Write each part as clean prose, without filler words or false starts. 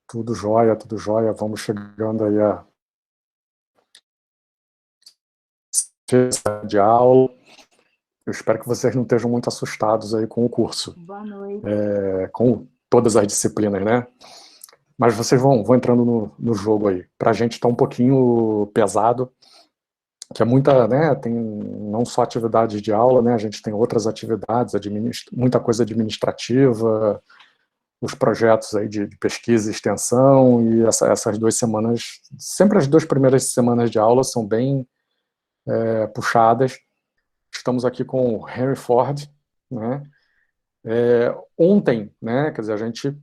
Tudo jóia, tudo jóia. Vamos chegando aí a de aula. Eu espero que vocês não estejam muito assustados aí com o curso. Boa noite. Com todas as disciplinas, né? Mas vocês vão entrando no jogo aí. Para a gente está um pouquinho pesado, que é muita, né? Tem não só atividades de aula, né? A gente tem outras atividades, muita coisa administrativa, os projetos aí de pesquisa e extensão, e essas 2 semanas, sempre as 2 primeiras semanas de aula são bem puxadas. Estamos aqui com o Henry Ford, né? Ontem, né? Quer dizer, a gente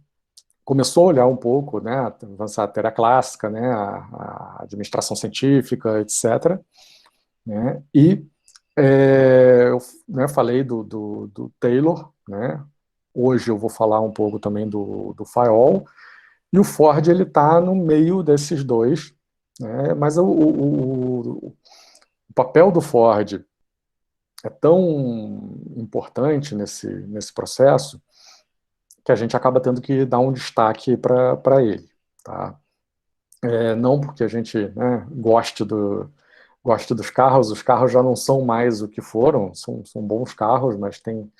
começou a olhar um pouco, né? Avançar a teoria clássica, né? A administração científica, etc. Né? E eu, né, falei do Taylor, né? Hoje eu vou falar um pouco também do Fayol, e o Ford ele está no meio desses dois, né? Mas o papel do Ford é tão importante nesse processo que a gente acaba tendo que dar um destaque para ele. Tá? Não porque a gente, né, goste dos carros, os carros já não são mais o que foram, são bons carros, mas tem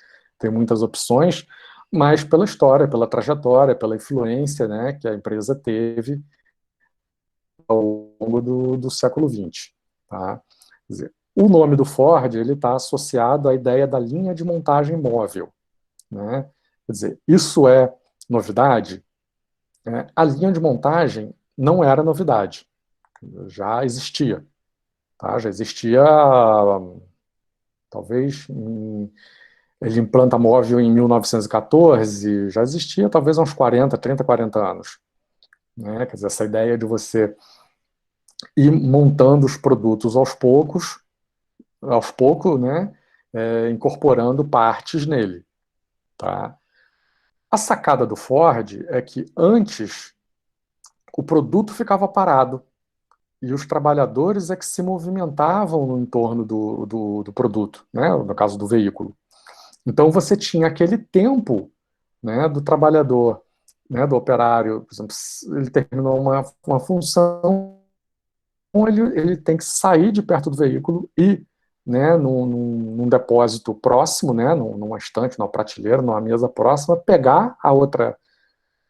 muitas opções, mas pela história, pela trajetória, pela influência, né, que a empresa teve ao longo do século XX. Tá? Quer dizer, o nome do Ford está associado à ideia da linha de montagem móvel. Né? Quer dizer, isso é novidade? A linha de montagem não era novidade, já existia. Tá? Já existia, talvez, ele implanta móvel em 1914, já existia talvez há uns 30, 40 anos. Né? Quer dizer, essa ideia de você ir montando os produtos aos poucos, né? Incorporando partes nele. Tá? A sacada do Ford é que antes o produto ficava parado e os trabalhadores é que se movimentavam no entorno do produto, né? No caso do veículo. Então você tinha aquele tempo, né, do trabalhador, né, do operário, por exemplo, ele terminou uma função, ele tem que sair de perto do veículo e, né, num depósito próximo, né, numa estante, numa prateleira, numa mesa próxima, pegar a outra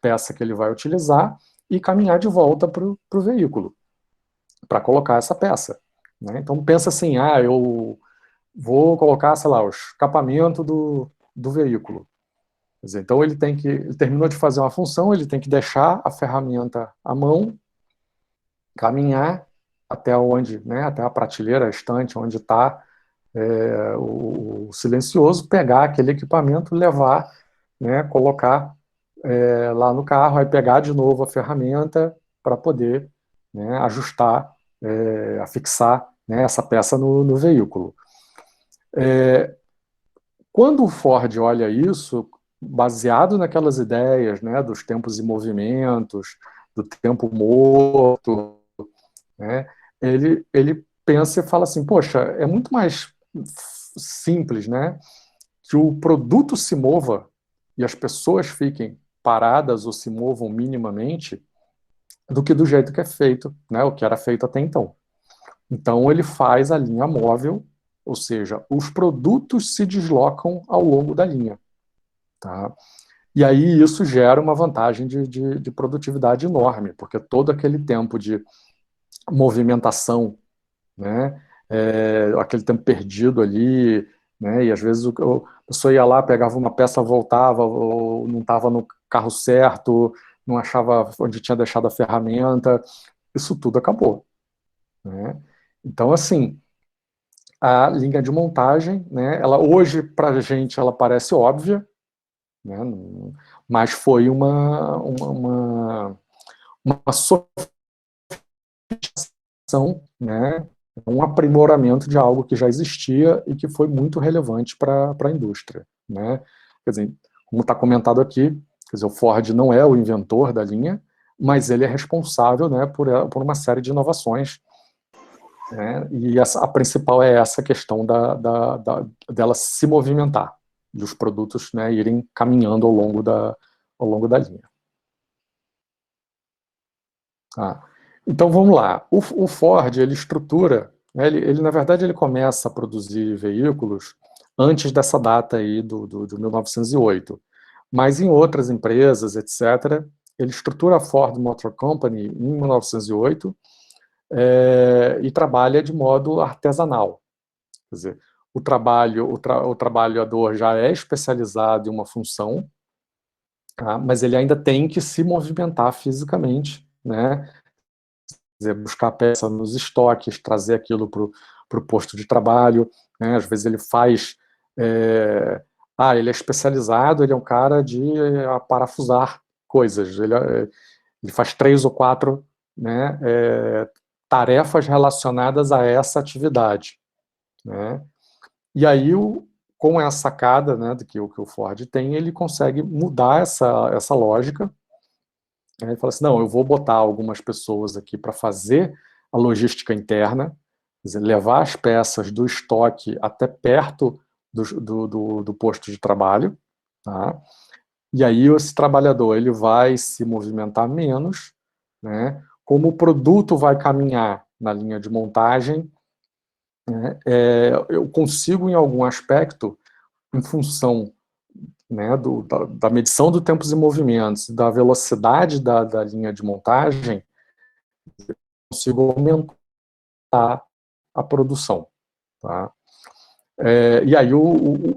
peça que ele vai utilizar e caminhar de volta para o veículo, para colocar essa peça. Né? Então pensa assim, eu vou colocar, sei lá, o escapamento do veículo. Quer dizer, então ele terminou de fazer uma função, ele tem que deixar a ferramenta à mão, caminhar até onde, né, até a prateleira, a estante, onde está o silencioso, pegar aquele equipamento, levar, né, colocar lá no carro, aí pegar de novo a ferramenta para poder, né, ajustar, afixar, né, essa peça no veículo. Quando o Ford olha isso, baseado naquelas ideias, né, dos tempos em movimentos, do tempo morto, né, ele pensa e fala assim, poxa, é muito mais simples, né, que o produto se mova e as pessoas fiquem paradas ou se movam minimamente do que do jeito que é feito, né, o que era feito até então. Então ele faz a linha móvel, ou seja, os produtos se deslocam ao longo da linha. Tá? E aí isso gera uma vantagem de produtividade enorme, porque todo aquele tempo de movimentação, né, aquele tempo perdido ali, né, e às vezes a pessoa ia lá, pegava uma peça, voltava, ou não estava no carro certo, não achava onde tinha deixado a ferramenta, isso tudo acabou. Né? Então, assim, a linha de montagem, né, ela hoje, para a gente, ela parece óbvia, né, mas foi uma sofisticação, né, um aprimoramento de algo que já existia e que foi muito relevante para a indústria. Né? Quer dizer, como está comentado aqui, quer dizer, o Ford não é o inventor da linha, mas ele é responsável, né, por uma série de inovações. Né? E a principal é essa questão dela se movimentar, e os produtos, né, irem caminhando ao longo da linha. Ah, então vamos lá. O Ford, ele estrutura, né, na verdade, ele começa a produzir veículos antes dessa data aí de 1908. Mas em outras empresas, etc., ele estrutura a Ford Motor Company em 1908 e trabalha de modo artesanal. Quer dizer, o trabalhador já é especializado em uma função, tá? Mas ele ainda tem que se movimentar fisicamente, né? Dizer, buscar peça nos estoques, trazer aquilo para o posto de trabalho, né? Às vezes ele faz... ele é especializado, ele é um cara de parafusar coisas, ele faz 3 ou 4, né, tarefas relacionadas a essa atividade, né? E aí, com essa sacada, né, que o Ford tem, ele consegue mudar essa lógica. Ele fala assim, não, eu vou botar algumas pessoas aqui para fazer a logística interna, quer dizer, levar as peças do estoque até perto do posto de trabalho, tá? E aí esse trabalhador ele vai se movimentar menos, né? Como o produto vai caminhar na linha de montagem, né? Eu consigo, em algum aspecto, em função, né, da medição do tempos e movimentos, da velocidade da linha de montagem, consigo aumentar a produção. Tá? E aí,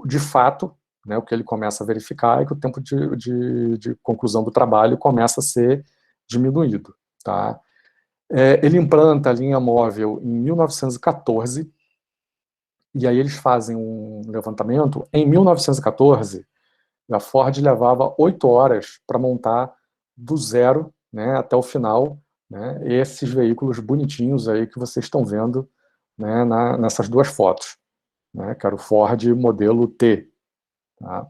de fato, né, o que ele começa a verificar é que o tempo de conclusão do trabalho começa a ser diminuído. Tá? Ele implanta a linha móvel em 1914, e aí eles fazem um levantamento. Em 1914, a Ford levava 8 horas para montar do zero, né, até o final, né, esses veículos bonitinhos aí que vocês estão vendo, né, nessas duas fotos, né, que era o Ford modelo T. Tá?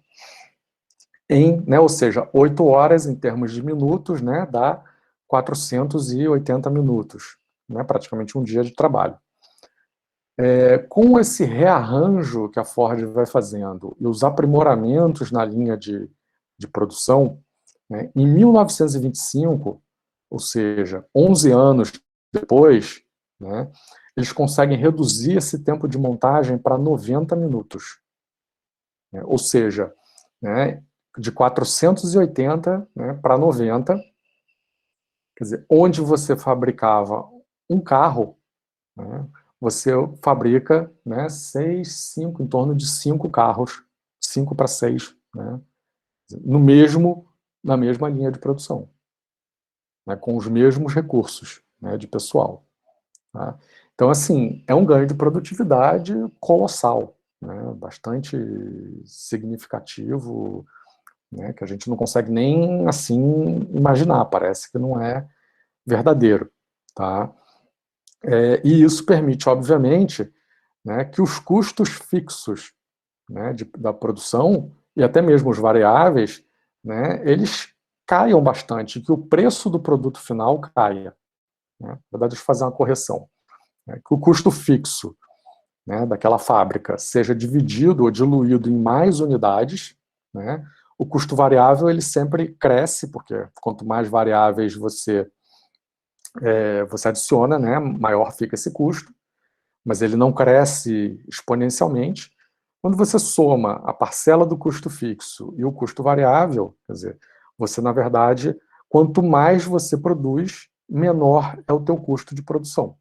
Né, ou seja, 8 horas em termos de minutos, né, dá 480 minutos, né, praticamente um dia de trabalho. Com esse rearranjo que a Ford vai fazendo e os aprimoramentos na linha de produção, né, em 1925, ou seja, 11 anos depois, né, eles conseguem reduzir esse tempo de montagem para 90 minutos. Né, ou seja, né, de 480, né, para 90, quer dizer, onde você fabricava um carro, né, você fabrica, né, 6, 5, em torno de 5 carros, 5 para 6, né, na mesma linha de produção, né, com os mesmos recursos, né, de pessoal. Tá? Então, assim, é um ganho de produtividade colossal, né, bastante significativo, né, que a gente não consegue nem, assim, imaginar, parece que não é verdadeiro. Tá? E isso permite, obviamente, né, que os custos fixos, né, da produção, e até mesmo os variáveis, né, eles caiam bastante, que o preço do produto final caia. Né? Na verdade, deixa eu fazer uma correção. Né, que o custo fixo, né, daquela fábrica seja dividido ou diluído em mais unidades, né? O custo variável ele sempre cresce, porque quanto mais variáveis você adiciona, né, maior fica esse custo, mas ele não cresce exponencialmente. Quando você soma a parcela do custo fixo e o custo variável, quer dizer, você, na verdade, quanto mais você produz, menor é o teu custo de produção.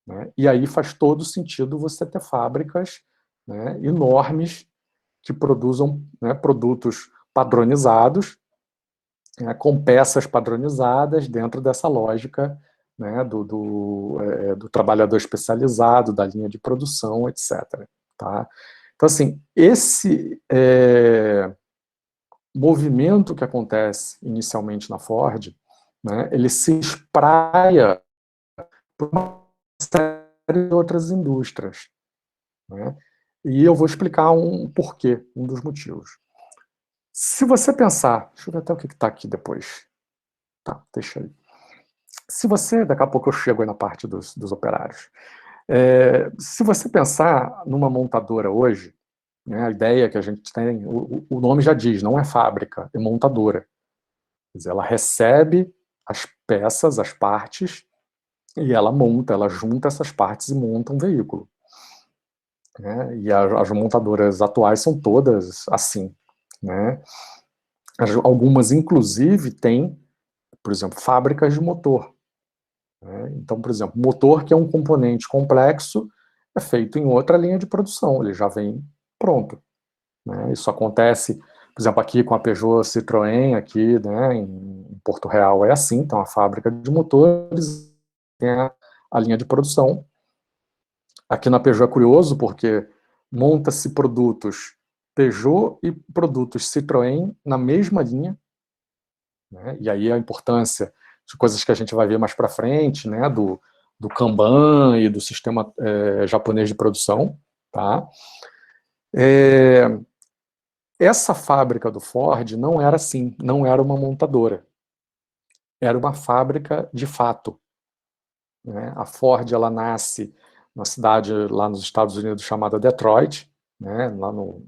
Né? E aí faz todo sentido você ter fábricas, né, enormes que produzam, né, produtos padronizados, né, com peças padronizadas dentro dessa lógica, né, do trabalhador especializado, da linha de produção, etc. Tá? Então, assim, esse movimento que acontece inicialmente na Ford, né, ele se espraia para uma série de outras indústrias. Né? E eu vou explicar um porquê, um dos motivos. Se você pensar, deixa eu ver até o que está aqui depois. Tá, deixa aí. Se você, daqui a pouco eu chego aí na parte dos operários. Se você pensar numa montadora hoje, né, a ideia que a gente tem, o nome já diz, não é fábrica, é montadora. Quer dizer, ela recebe as peças, as partes, e ela junta essas partes e monta um veículo. Né? E as montadoras atuais são todas assim. Né? Algumas, inclusive, têm, por exemplo, fábricas de motor. Né? Então, por exemplo, motor, que é um componente complexo, é feito em outra linha de produção, ele já vem pronto. Né? Isso acontece, por exemplo, aqui com a Peugeot Citroën, aqui, né, em Porto Real é assim, então a fábrica de motores tem a linha de produção. Aqui na Peugeot é curioso, porque monta-se produtos Peugeot e produtos Citroën na mesma linha, né? E aí a importância de coisas que a gente vai ver mais para frente, né, do Kanban e do sistema japonês de produção. Tá? Essa fábrica do Ford não era assim, não era uma montadora. Era uma fábrica de fato. Né? A Ford, ela nasce numa cidade lá nos Estados Unidos chamada Detroit, né? Lá no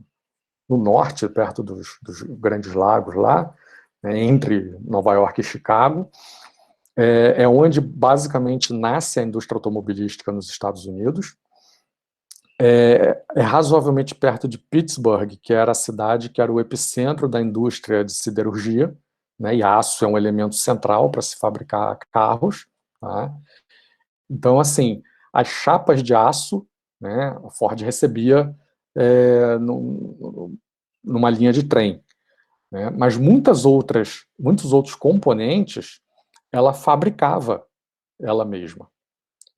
norte, perto dos Grandes Lagos lá, né? Entre Nova York e Chicago. É onde basicamente nasce a indústria automobilística nos Estados Unidos. É razoavelmente perto de Pittsburgh, que era a cidade que era o epicentro da indústria de siderurgia, né, e aço é um elemento central para se fabricar carros. Tá? Então, assim, as chapas de aço, né, a Ford recebia numa linha de trem. Né, mas muitos outros componentes ela fabricava ela mesma.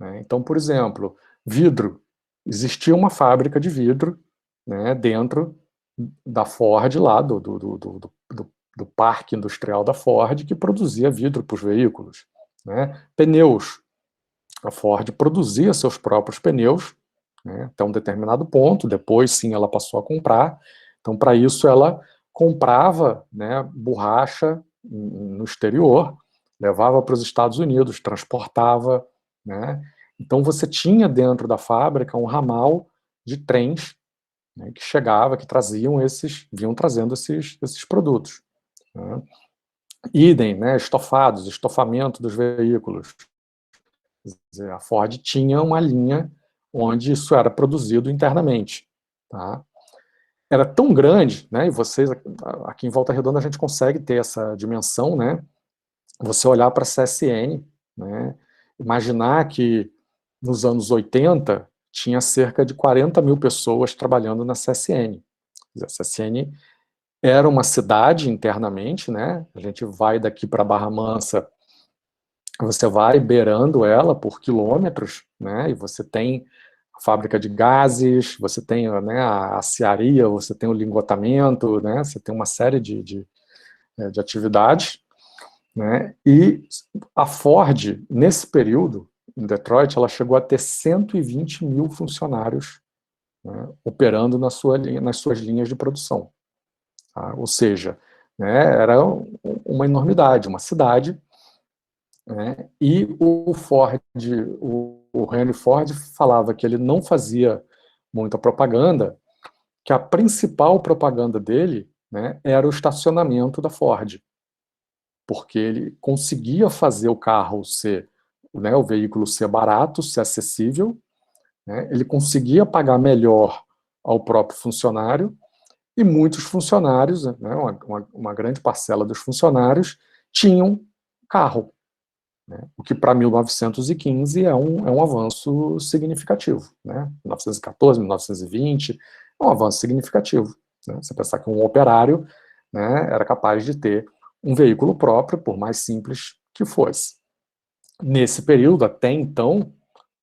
Né? Então, por exemplo, vidro. Existia uma fábrica de vidro, né, dentro da Ford, lá do parque industrial da Ford, que produzia vidro para os veículos. Né? Pneus. A Ford produzia seus próprios pneus, né, até um determinado ponto, depois sim ela passou a comprar. Então, para isso, ela comprava, né, borracha no exterior, levava para os Estados Unidos, transportava. Né? Então, você tinha dentro da fábrica um ramal de trens, né, que chegava, que vinham trazendo esses produtos. Né? Idem, né, estofados, estofamento dos veículos. Quer dizer, a Ford tinha uma linha onde isso era produzido internamente. Tá? Era tão grande, né, e vocês, aqui em Volta Redonda, a gente consegue ter essa dimensão, né, você olhar para a CSN, né, imaginar que nos anos 80 tinha cerca de 40 mil pessoas trabalhando na CSN. A CSN era uma cidade internamente, né, a gente vai daqui para Barra Mansa, você vai beirando ela por quilômetros, né, e você tem a fábrica de gases, você tem, né, a aciaria, você tem o lingotamento, né, você tem uma série de atividades, né, e a Ford, nesse período, em Detroit, ela chegou a ter 120 mil funcionários, né, operando nas suas linhas de produção. Tá? Ou seja, né, era uma enormidade, uma cidade. Né? E o Ford, o Henry Ford falava que ele não fazia muita propaganda, que a principal propaganda dele, né, era o estacionamento da Ford, porque ele conseguia fazer o carro ser, né, o veículo ser barato, ser acessível, né, ele conseguia pagar melhor ao próprio funcionário, e muitos funcionários, né, uma grande parcela dos funcionários, tinham carro. Né? O que para 1915 é um avanço significativo. Né? 1914, 1920, é um avanço significativo. Né? Você pensar que um operário, né, era capaz de ter um veículo próprio, por mais simples que fosse. Nesse período, até então,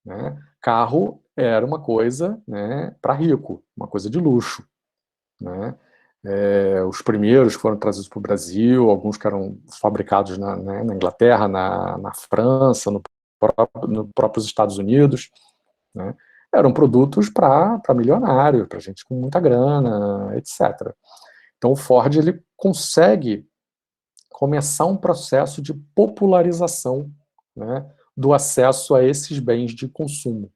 né, carro era uma coisa, né, para rico, uma coisa de luxo. Né? Os primeiros que foram trazidos para o Brasil, alguns que eram fabricados na Inglaterra, na França, no próprios Estados Unidos, né? Eram produtos para milionário, para gente com muita grana, etc. Então o Ford ele consegue começar um processo de popularização, né, do acesso a esses bens de consumo.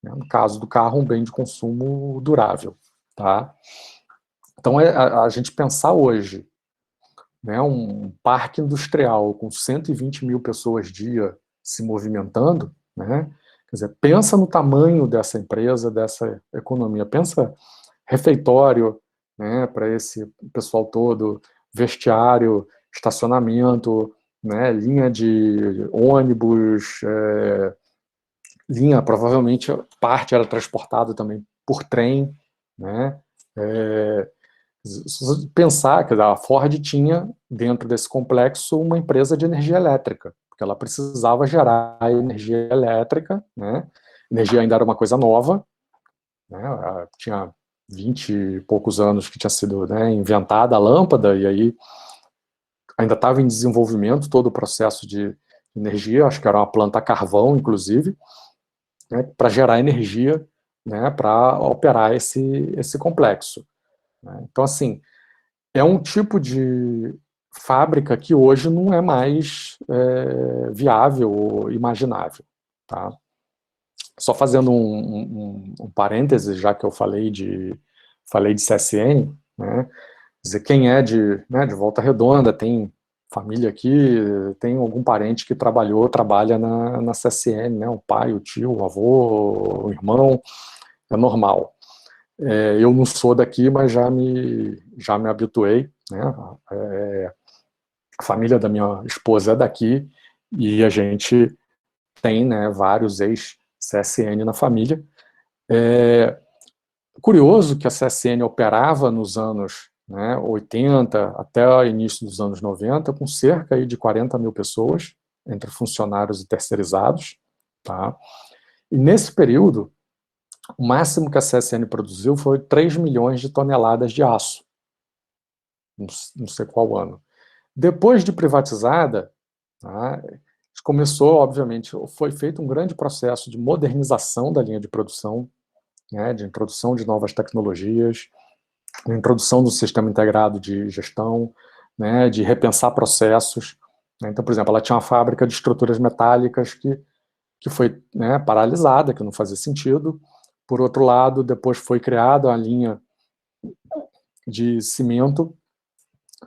Né? No caso do carro, um bem de consumo durável. Tá? Então, a gente pensar hoje né, um parque industrial com 120 mil pessoas dia se movimentando, né, quer dizer, pensa no tamanho dessa empresa, dessa economia, pensa refeitório, né, para esse pessoal todo, vestiário, estacionamento, né, linha de ônibus, linha, provavelmente parte era transportada também por trem, né, se você pensar que a Ford tinha dentro desse complexo uma empresa de energia elétrica, porque ela precisava gerar energia elétrica, né, energia ainda era uma coisa nova, né, tinha 20 e poucos anos que tinha sido, né, inventada a lâmpada, e aí ainda estava em desenvolvimento todo o processo de energia, acho que era uma planta a carvão, inclusive, né, para gerar energia, né, para operar esse complexo. Né. Então, assim, é um tipo de fábrica que hoje não é mais viável ou imaginável. Tá? Só fazendo um parêntese, já que eu falei de CSN, né, dizer, quem é né, de Volta Redonda, tem família aqui, tem algum parente que trabalha na CSN, né, o pai, o tio, o avô, o irmão, é normal. Eu não sou daqui, mas já me habituei, né, a família da minha esposa é daqui, e a gente tem, né, vários ex-CSN na família. Curioso que a CSN operava nos anos, né, 80 até o início dos anos 90 com cerca aí de 40 mil pessoas, entre funcionários e terceirizados. Tá? E nesse período, o máximo que a CSN produziu foi 3 milhões de toneladas de aço, não sei qual ano. Depois de privatizada, tá, começou, obviamente, foi feito um grande processo de modernização da linha de produção, né, de introdução de novas tecnologias, de introdução do sistema integrado de gestão, né, de repensar processos. Né. Então, por exemplo, ela tinha uma fábrica de estruturas metálicas que foi, né, paralisada, que não fazia sentido. Por outro lado, depois foi criada a linha de cimento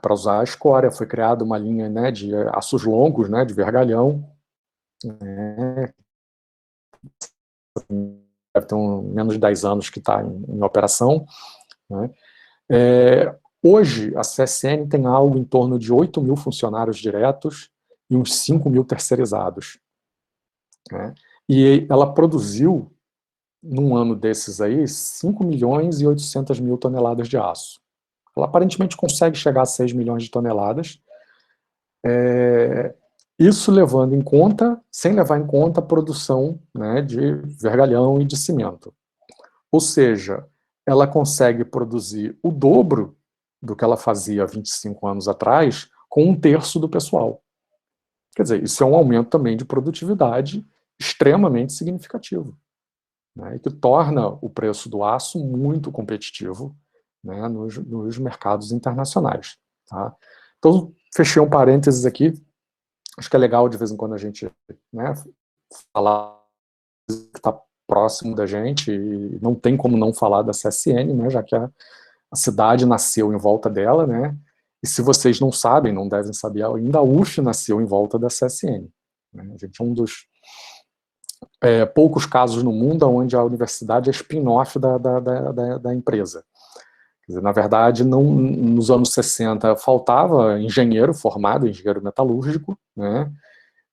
para usar a escória, foi criada uma linha, né, de aços longos, né, de vergalhão, né, deve ter menos de 10 anos que está em operação. Né. Hoje, a CSN tem algo em torno de 8 mil funcionários diretos e uns 5 mil terceirizados. Né. E ela produziu, num ano desses aí, 5 milhões e 800 mil toneladas de aço. Ela aparentemente consegue chegar a 6 milhões de toneladas, isso levando em conta, sem levar em conta a produção, né, de vergalhão e de cimento. Ou seja, ela consegue produzir o dobro do que ela fazia há 25 anos atrás, com um terço do pessoal. Quer dizer, isso é um aumento também de produtividade extremamente significativo, né, e que torna o preço do aço muito competitivo, né, nos mercados internacionais. Tá? Então, fechei um parênteses aqui. Acho que é legal de vez em quando a gente, né, falar que está próximo da gente, e não tem como não falar da CSN, né, já que a cidade nasceu em volta dela, né, e se vocês não sabem, não devem saber ainda, a UF nasceu em volta da CSN. Né, a gente é um dos poucos casos no mundo onde a universidade é spin-off da empresa. Quer dizer, na verdade, nos anos 60 faltava engenheiro formado, engenheiro metalúrgico, né,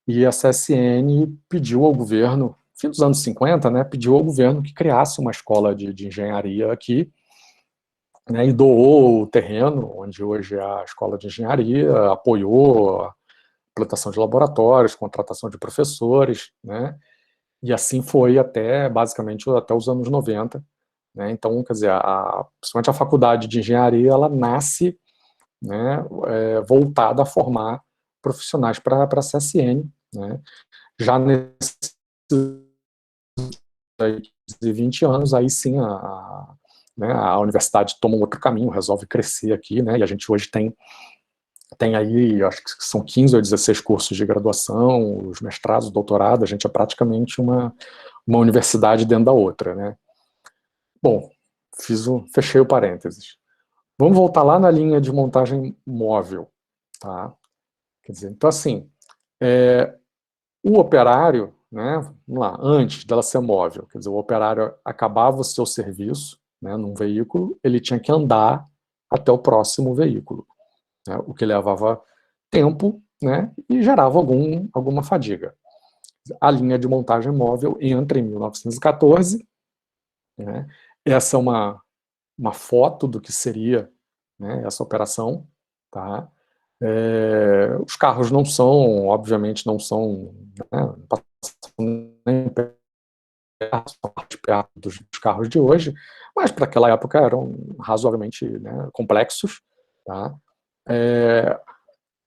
e a CSN pediu ao governo, fim dos anos 50, né, pediu ao governo que criasse uma escola de engenharia aqui, né, e doou o terreno, onde hoje é a escola de engenharia, apoiou a implantação de laboratórios, contratação de professores, né, e assim foi basicamente, até os anos 90. Né, então, quer dizer, principalmente a faculdade de engenharia, ela nasce, né, voltada a formar profissionais para a CSN, né, já nesses 20 anos, aí sim né, a universidade toma um outro caminho, resolve crescer aqui, né, e a gente hoje tem aí, acho que são 15 ou 16 cursos de graduação, os mestrados, doutorado, a gente é praticamente uma universidade dentro da outra, né. Bom, fechei o parênteses. Vamos voltar lá na linha de montagem móvel. tá? Quer dizer, então assim, o operário, né, vamos lá, antes dela ser móvel, quer dizer, o operário acabava o seu serviço, né, num veículo, ele tinha que andar até o próximo veículo, né, o que levava tempo, né, e gerava alguma fadiga. A linha de montagem móvel entra em 1914, né, essa é uma foto do que seria, né, essa operação, tá? Os carros não são, obviamente, não são, né, não passam nem perto dos carros de hoje, mas para aquela época eram razoavelmente, né, complexos, tá?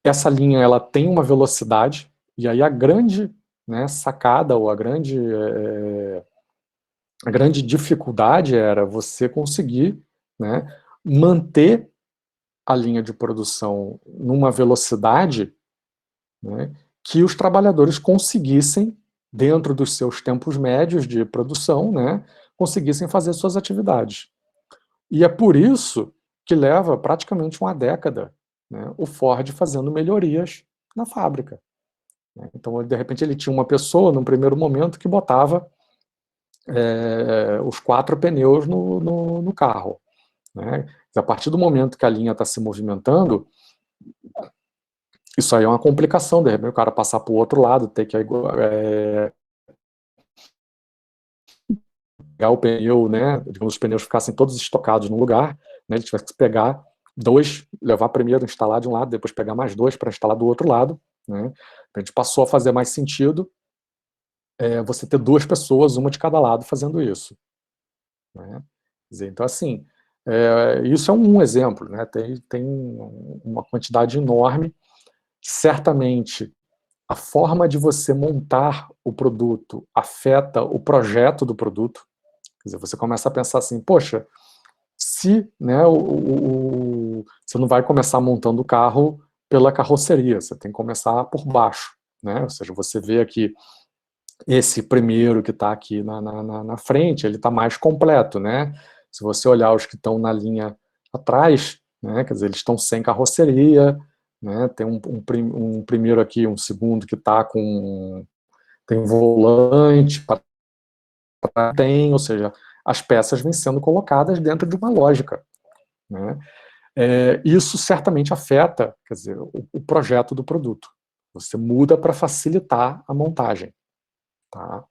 Essa linha ela tem uma velocidade, e aí a grande, né, sacada ou a grande dificuldade era você conseguir, né, manter a linha de produção numa velocidade, né, que os trabalhadores conseguissem, dentro dos seus tempos médios de produção, né, conseguissem fazer suas atividades. E é por isso que leva praticamente uma década, né, o Ford fazendo melhorias na fábrica. Né. Então, de repente, ele tinha uma pessoa, num primeiro momento, que botava os 4 pneus no carro. Né. A partir do momento que a linha está se movimentando, isso aí é uma complicação, de repente o cara passar para o outro lado, ter que pegar o pneu, né, digamos, os pneus ficassem todos estocados no lugar, né, ele tivesse que pegar 2, levar primeiro, instalar de um lado, depois pegar mais 2 para instalar do outro lado, né, a gente passou a fazer mais sentido você ter 2 pessoas, uma de cada lado, fazendo isso. Né. Quer dizer, então, assim, isso é um exemplo, né, tem uma quantidade enorme, certamente a forma de você montar o produto afeta o projeto do produto. Quer dizer, você começa a pensar assim, poxa, se, né, você não vai começar montando o carro pela carroceria, você tem que começar por baixo, né? Ou seja, você vê aqui esse primeiro que está aqui na frente, ele está mais completo, né? Se você olhar os que estão na linha atrás, né, quer dizer, eles estão sem carroceria, né? Tem um primeiro aqui, um segundo que está com tem volante, tem, ou seja, as peças vêm sendo colocadas dentro de uma lógica. Né? Isso certamente afeta, quer dizer, o projeto do produto. Você muda para facilitar a montagem. Tá?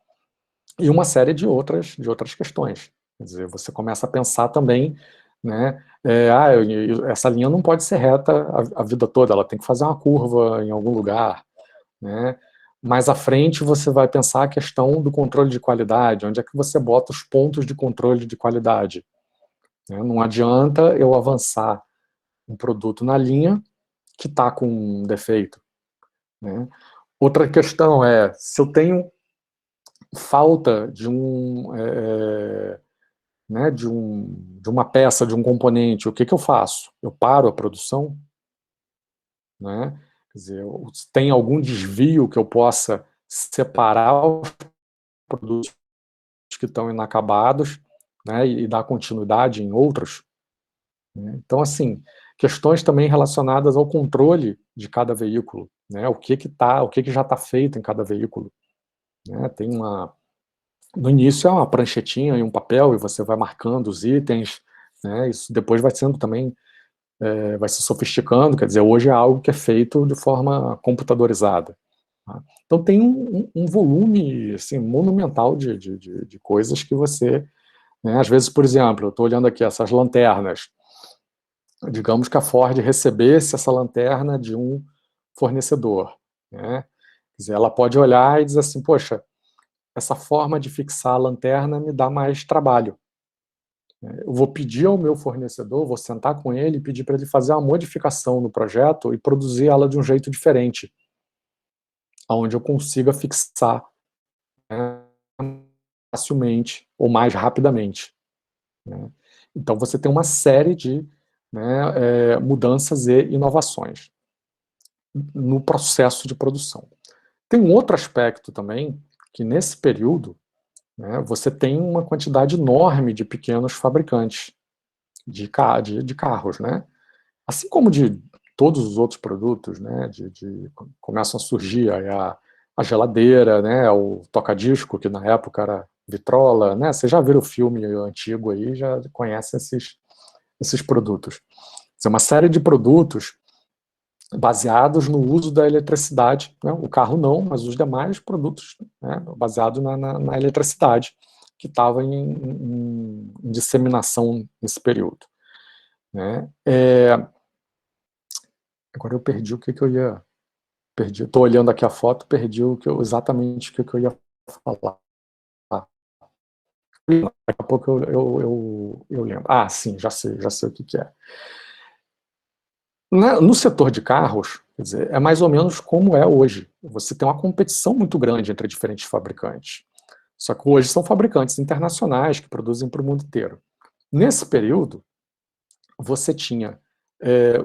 E uma série de outras questões. Quer dizer, você começa a pensar também, né, essa linha não pode ser reta a vida toda, ela tem que fazer uma curva em algum lugar. Né? Mais à frente você vai pensar a questão do controle de qualidade, onde é que você bota os pontos de controle de qualidade. Né? Não adianta eu avançar um produto na linha que está com um defeito. Né? Outra questão é, se eu tenho falta né, de uma peça, de um componente, o que eu faço? Eu paro a produção? Né? Quer dizer, tem algum desvio que eu possa separar os produtos que estão inacabados, né, e dar continuidade em outros? Né? Então, assim, questões também relacionadas ao controle de cada veículo, né, o que já está feito em cada veículo. Né? Tem no início é uma pranchetinha e um papel, e você vai marcando os itens, né, isso depois vai sendo também, vai se sofisticando, quer dizer, hoje é algo que é feito de forma computadorizada. Tá? Então tem um volume assim, monumental de coisas que você, né, às vezes, por exemplo, eu estou olhando aqui essas lanternas, digamos que a Ford recebesse essa lanterna de um fornecedor, né? Quer dizer, ela pode olhar e dizer assim, poxa, essa forma de fixar a lanterna me dá mais trabalho. Eu vou pedir ao meu fornecedor, vou sentar com ele e pedir para ele fazer uma modificação no projeto e produzir ela de um jeito diferente, onde eu consiga fixar, né, facilmente ou mais rapidamente. Né? Então você tem uma série de, né, mudanças e inovações no processo de produção. Tem um outro aspecto também, que nesse período, né, você tem uma quantidade enorme de pequenos fabricantes de carros. Né? Assim como de todos os outros produtos, né, começam a surgir aí a geladeira, né, o toca-disco, que na época era vitrola, né, vocês já viram o filme antigo aí, já conhecem esses produtos. É uma série de produtos baseados no uso da eletricidade, né? O carro não, mas os demais produtos, né, baseados na eletricidade, que estava em disseminação nesse período. Né? Agora eu perdi o que eu ia... Estou olhando aqui a foto, perdi exatamente o que eu ia falar. Daqui a pouco eu lembro. Ah, sim, já sei o que é. No setor de carros, quer dizer, é mais ou menos como é hoje. Você tem uma competição muito grande entre diferentes fabricantes. Só que hoje são fabricantes internacionais que produzem para o mundo inteiro. Nesse período, você tinha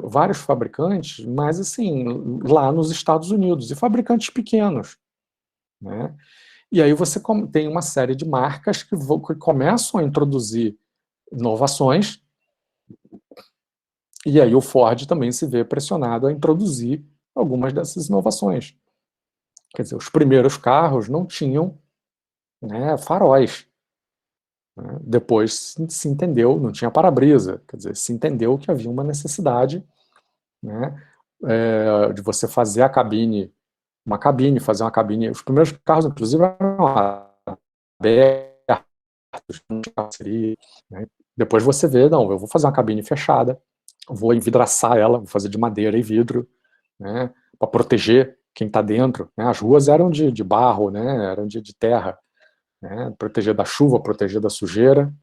vários fabricantes, mas assim, lá nos Estados Unidos, e fabricantes pequenos. Né? E aí você tem uma série de marcas que começam a introduzir inovações, e aí o Ford também se vê pressionado a introduzir algumas dessas inovações. Quer dizer, os primeiros carros não tinham, né, faróis. Né? Depois se entendeu, não tinha para-brisa, quer dizer, se entendeu que havia uma necessidade, né, de você fazer fazer uma cabine. Os primeiros carros, inclusive, eram abertos, não tinha carroceria, né? Depois você vê, não, eu vou fazer uma cabine fechada, vou envidraçar ela, vou fazer de madeira e vidro, né, para proteger quem está dentro. Né? As ruas eram de barro, né, eram de terra, né, proteger da chuva, proteger da sujeira.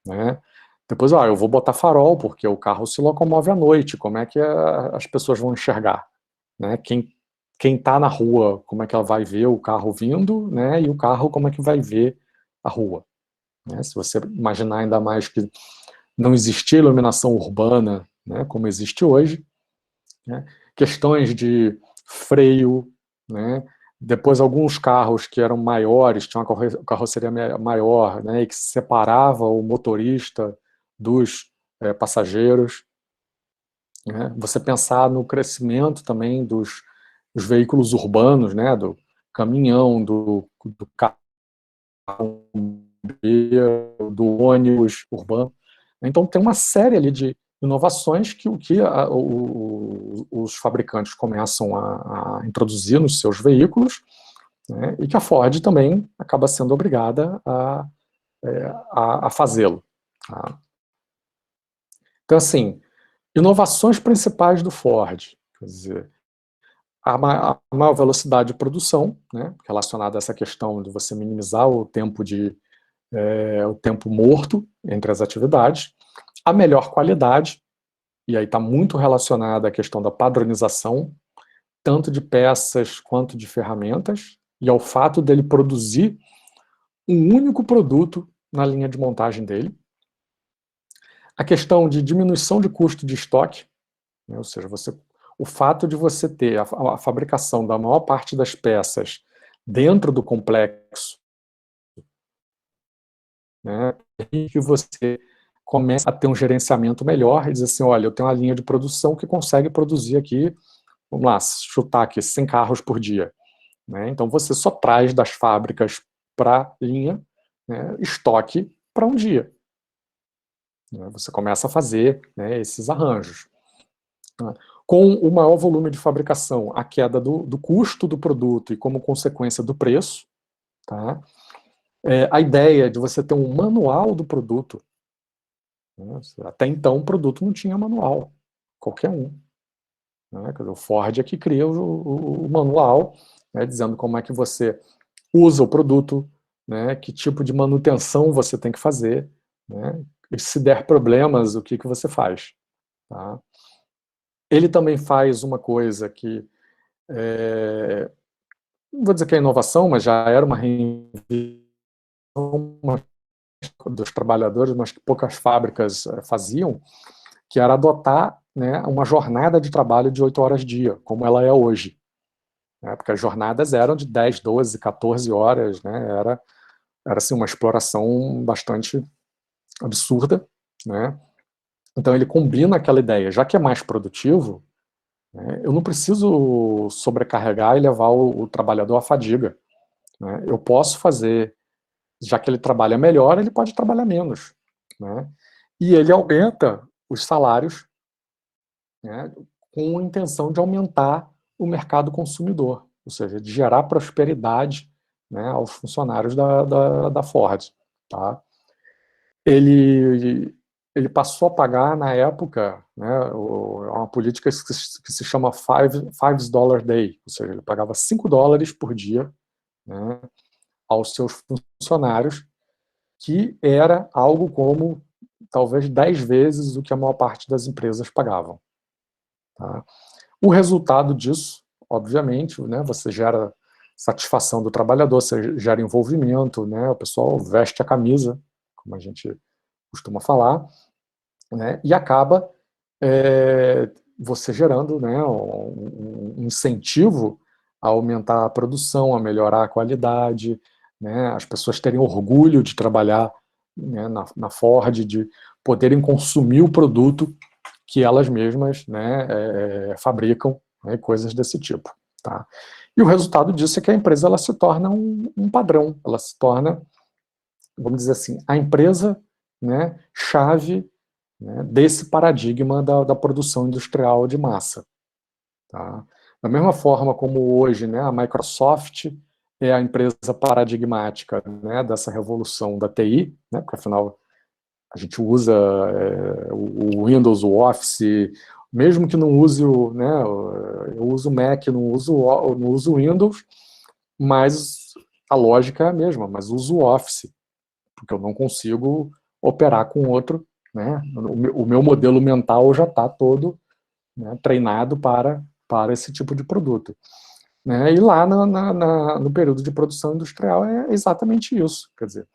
Né? Depois, eu vou botar farol, porque o carro se locomove à noite, como é que as pessoas vão enxergar? Né? Quem está na rua, como é que ela vai ver o carro vindo, né? E o carro, como é que vai ver a rua? Né? Se você imaginar ainda mais que não existia iluminação urbana, né, como existe hoje, né? Questões de freio, né? Depois alguns carros que eram maiores, tinham uma carroceria maior, né, e que separava o motorista dos passageiros. Né? Você pensar no crescimento também dos veículos urbanos, né, do caminhão, do carro, do ônibus urbano. Então tem uma série ali de inovações que os fabricantes começam a introduzir nos seus veículos, né, e que a Ford também acaba sendo obrigada a fazê-lo. Tá? Então, assim, inovações principais do Ford, quer dizer, a maior velocidade de produção, né, relacionada a essa questão de você minimizar o tempo morto entre as atividades, a melhor qualidade, e aí está muito relacionada à questão da padronização, tanto de peças quanto de ferramentas, e ao fato dele produzir um único produto na linha de montagem dele. A questão de diminuição de custo de estoque, né, ou seja, o fato de você ter a fabricação da maior parte das peças dentro do complexo, né, e que você começa a ter um gerenciamento melhor e dizer assim, olha, eu tenho uma linha de produção que consegue produzir aqui, vamos lá, chutar aqui 100 carros por dia. Né? Então você só traz das fábricas para a linha, né, estoque para um dia. Né? Você começa a fazer, né, esses arranjos. Com o maior volume de fabricação, a queda do custo do produto e como consequência do preço. Tá? A ideia de você ter um manual do produto. Né? Até então o produto não tinha manual, qualquer um. Né? O Ford é que cria o manual, né, dizendo como é que você usa o produto, né, que tipo de manutenção você tem que fazer, né, e se der problemas, o que você faz. Tá? Ele também faz uma coisa que, não vou dizer que é inovação, mas já era uma reivindicação dos trabalhadores, mas que poucas fábricas faziam, que era adotar, né, uma jornada de trabalho de 8 horas dia, como ela é hoje. Né, porque as jornadas eram de 10, 12, 14 horas, né, era assim, uma exploração bastante absurda. Né? Então ele combina aquela ideia, já que é mais produtivo, né? Eu não preciso sobrecarregar e levar o trabalhador à fadiga, né? Eu posso fazer, já que ele trabalha melhor, ele pode trabalhar menos, né? E ele aumenta os salários, né, com a intenção de aumentar o mercado consumidor, ou seja, de gerar prosperidade, né, aos funcionários da Ford. Tá? Ele passou a pagar, na época, né, uma política que se chama $5 Day, ou seja, ele pagava $5 por dia, né, aos seus funcionários, que era algo como talvez 10 vezes o que a maior parte das empresas pagavam. Tá? O resultado disso, obviamente, né, você gera satisfação do trabalhador, você gera envolvimento, né, o pessoal veste a camisa, como a gente costuma falar, né, e acaba você gerando, né, um incentivo a aumentar a produção, a melhorar a qualidade, né, as pessoas terem orgulho de trabalhar, né, na Ford, de poderem consumir o produto que elas mesmas, né, fabricam, né, coisas desse tipo. Tá? E o resultado disso é que a empresa ela se torna um padrão, ela se torna, vamos dizer assim, a empresa, né, chave, né, desse paradigma da produção industrial de massa. Tá? Da mesma forma como hoje, né, a Microsoft é a empresa paradigmática, né, dessa revolução da TI, né, porque afinal a gente usa o Windows, o Office, mesmo que não use o, né, eu uso o Mac, não uso o Windows, mas a lógica é a mesma, mas uso o Office, porque eu não consigo operar com outro, né, o meu modelo mental já está todo, né, treinado para esse tipo de produto. Né, e lá no período de produção industrial é exatamente isso, quer dizer,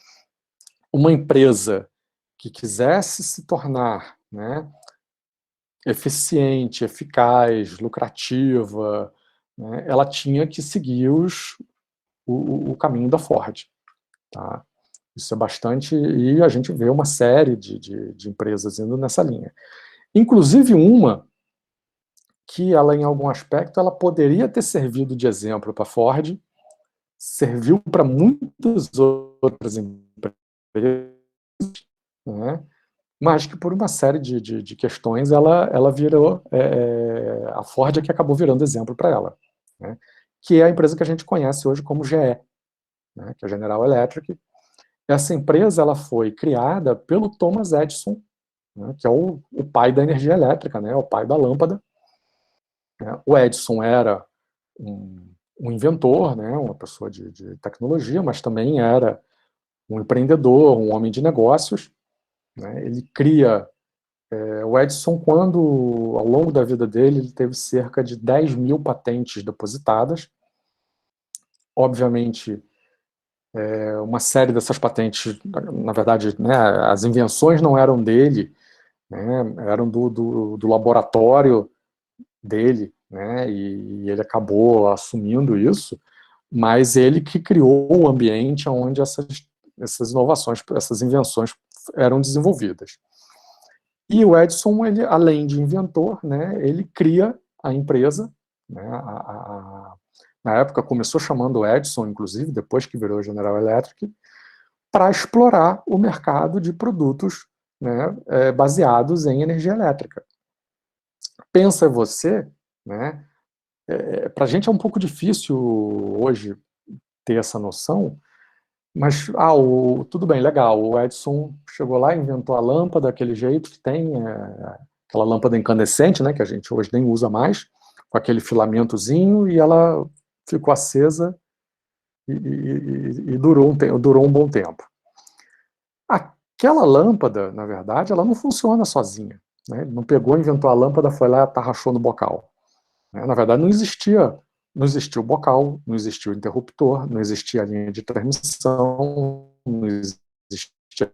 uma empresa que quisesse se tornar, né, eficiente, eficaz, lucrativa, né, ela tinha que seguir o caminho da Ford. Tá? Isso é bastante, e a gente vê uma série de empresas indo nessa linha. Inclusive uma que ela, em algum aspecto, ela poderia ter servido de exemplo para a Ford, serviu para muitas outras empresas, né? Mas que por uma série de questões ela virou, a Ford é que acabou virando exemplo para ela, né? Que é a empresa que a gente conhece hoje como GE, né? Que é a General Electric. Essa empresa ela foi criada pelo Thomas Edison, né? Que é o pai da energia elétrica, né? O pai da lâmpada. Né? O Edison era um inventor, né? Uma pessoa de tecnologia, mas também era um empreendedor, um homem de negócios. Né? Ele cria o Edison, quando, ao longo da vida dele, ele teve cerca de 10 mil patentes depositadas. Obviamente, uma série dessas patentes, na verdade, né, as invenções não eram dele, né, eram do laboratório dele, né, e ele acabou assumindo isso, mas ele que criou o ambiente onde essas inovações, essas invenções eram desenvolvidas. E o Edison, ele, além de inventor, né, ele cria a empresa, né, na época começou chamando Edison, inclusive, depois que virou General Electric, para explorar o mercado de produtos, né, baseados em energia elétrica. Pensa você, né, para a gente é um pouco difícil hoje ter essa noção, mas, tudo bem, legal, o Edison chegou lá, inventou a lâmpada daquele jeito que tem, aquela lâmpada incandescente, né, que a gente hoje nem usa mais, com aquele filamentozinho, e ela ficou acesa e durou um bom tempo. Aquela lâmpada, na verdade, ela não funciona sozinha. Né? Ele não pegou, inventou a lâmpada, foi lá e atarrachou no bocal. Né? Na verdade, não existia o bocal, não existia o interruptor, não existia a linha de transmissão, não existia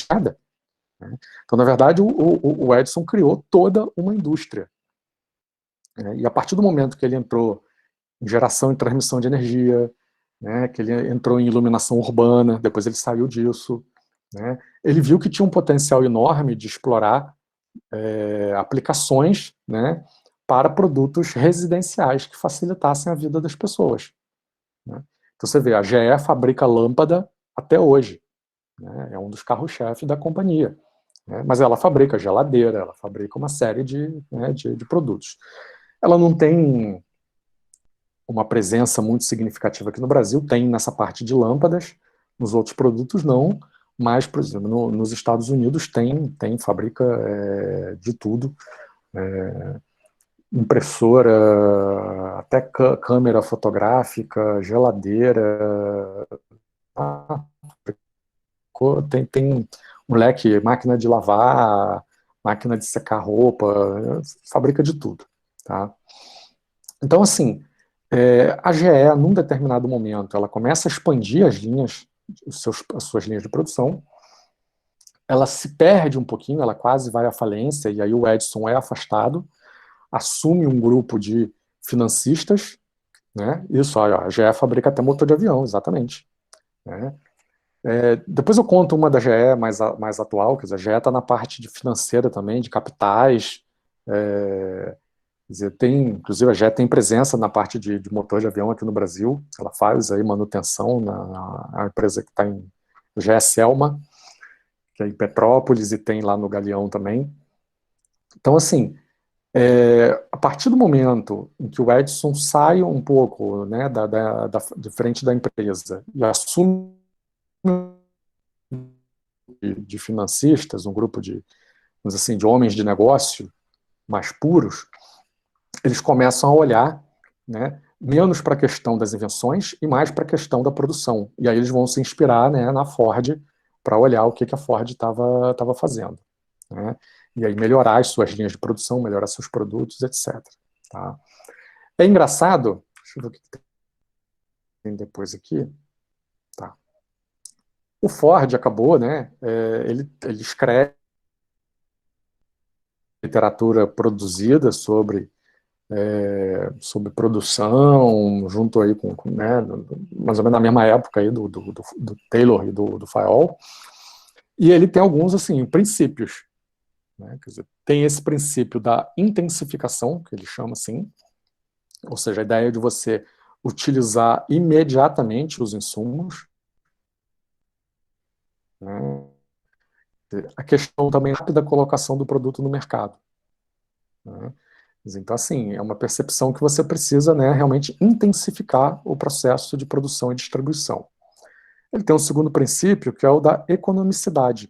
nada. Né? Então, na verdade, o Edison criou toda uma indústria. Né? E a partir do momento que ele entrou em geração e transmissão de energia, né, que ele entrou em iluminação urbana, depois ele saiu disso, né, ele viu que tinha um potencial enorme de explorar aplicações, né, para produtos residenciais que facilitassem a vida das pessoas, né? Então você vê, a GE fabrica lâmpada até hoje, né? É um dos carros-chefe da companhia, né? Mas ela fabrica geladeira, ela fabrica uma série né, de produtos. Ela não tem uma presença muito significativa aqui no Brasil, tem nessa parte de lâmpadas, nos outros produtos não, mas, por exemplo, nos Estados Unidos fabrica de tudo, impressora, até câmera fotográfica, geladeira, tem moleque, máquina de lavar, máquina de secar roupa, fabrica de tudo, tá? Então, assim, a GE, num determinado momento, ela começa a expandir as linhas, as suas linhas de produção, ela se perde um pouquinho, ela quase vai à falência, e aí o Edison é afastado, assume um grupo de financistas, né? Isso, a GE fabrica até motor de avião, exatamente, né? Depois eu conto uma da GE mais atual, quer dizer, a GE está na parte de financeira também, de capitais, quer dizer, inclusive a GE tem presença na parte de motor de avião aqui no Brasil, ela faz aí manutenção na empresa que está em GE Selma, que é em Petrópolis, e tem lá no Galeão também. Então, assim, a partir do momento em que o Edison sai um pouco, né, de frente da empresa e assume de financistas, um grupo vamos assim, de homens de negócio mais puros, eles começam a olhar, né, menos para a questão das invenções e mais para a questão da produção. E aí eles vão se inspirar, né, na Ford para olhar o que a Ford estava fazendo, né? E aí melhorar as suas linhas de produção, melhorar seus produtos, etc. Tá? É engraçado, deixa eu ver o que tem depois aqui. Tá. O Ford acabou, né? Ele escreve literatura produzida sobre produção, junto aí né, mais ou menos na mesma época aí do Taylor e do Fayol, e ele tem alguns assim princípios, né? Quer dizer, tem esse princípio da intensificação, que ele chama assim, ou seja, a ideia de você utilizar imediatamente os insumos, né? A questão também rápida colocação do produto no mercado, né? Então, assim, é uma percepção que você precisa, né, realmente intensificar o processo de produção e distribuição. Ele tem um segundo princípio, que é o da economicidade,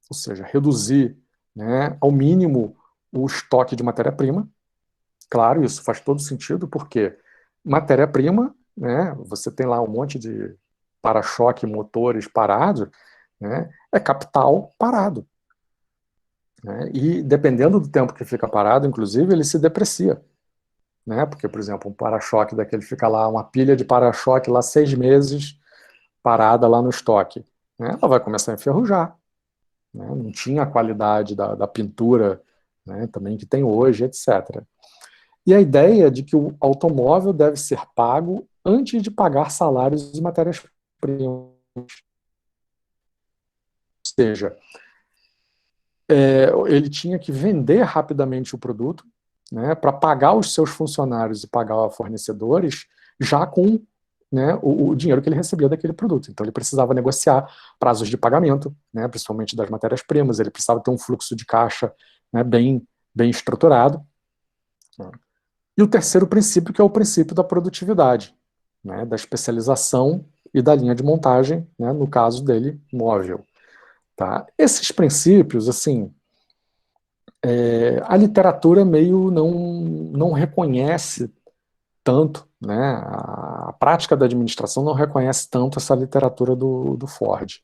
ou seja, reduzir, né, ao mínimo o estoque de matéria-prima. Claro, isso faz todo sentido, porque matéria-prima, né, você tem lá um monte de para-choque, motores parados, né, é capital parado, né, e dependendo do tempo que fica parado, inclusive, ele se deprecia, né, porque, por exemplo, um para-choque daquele fica lá, uma pilha de para-choque lá 6 meses parada lá no estoque, né, ela vai começar a enferrujar, né, não tinha a qualidade da pintura, né, também que tem hoje, etc. E a ideia de que o automóvel deve ser pago antes de pagar salários e matérias-primas. Ou seja, ele tinha que vender rapidamente o produto, né, para pagar os seus funcionários e pagar os fornecedores já com, né, o dinheiro que ele recebia daquele produto. Então ele precisava negociar prazos de pagamento, né, principalmente das matérias-primas, ele precisava ter um fluxo de caixa, né, bem estruturado. E o terceiro princípio, que é o princípio da produtividade, né, da especialização e da linha de montagem, né, no caso dele, móvel. Tá? Esses princípios, assim, a literatura meio não reconhece tanto, né, a prática da administração não reconhece tanto essa literatura do Ford.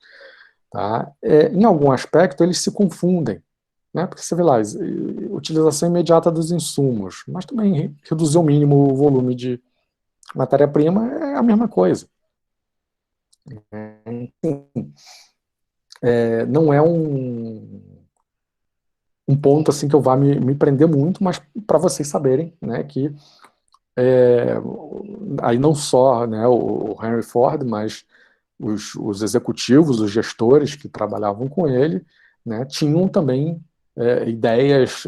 Tá? Em algum aspecto, eles se confundem, né, porque você vê lá, utilização imediata dos insumos, mas também reduzir ao mínimo o volume de matéria-prima é a mesma coisa. Não é um ponto assim que eu vá me prender muito, mas para vocês saberem, né, que aí não só, né, o Henry Ford, mas os executivos, os gestores que trabalhavam com ele, né, tinham também ideias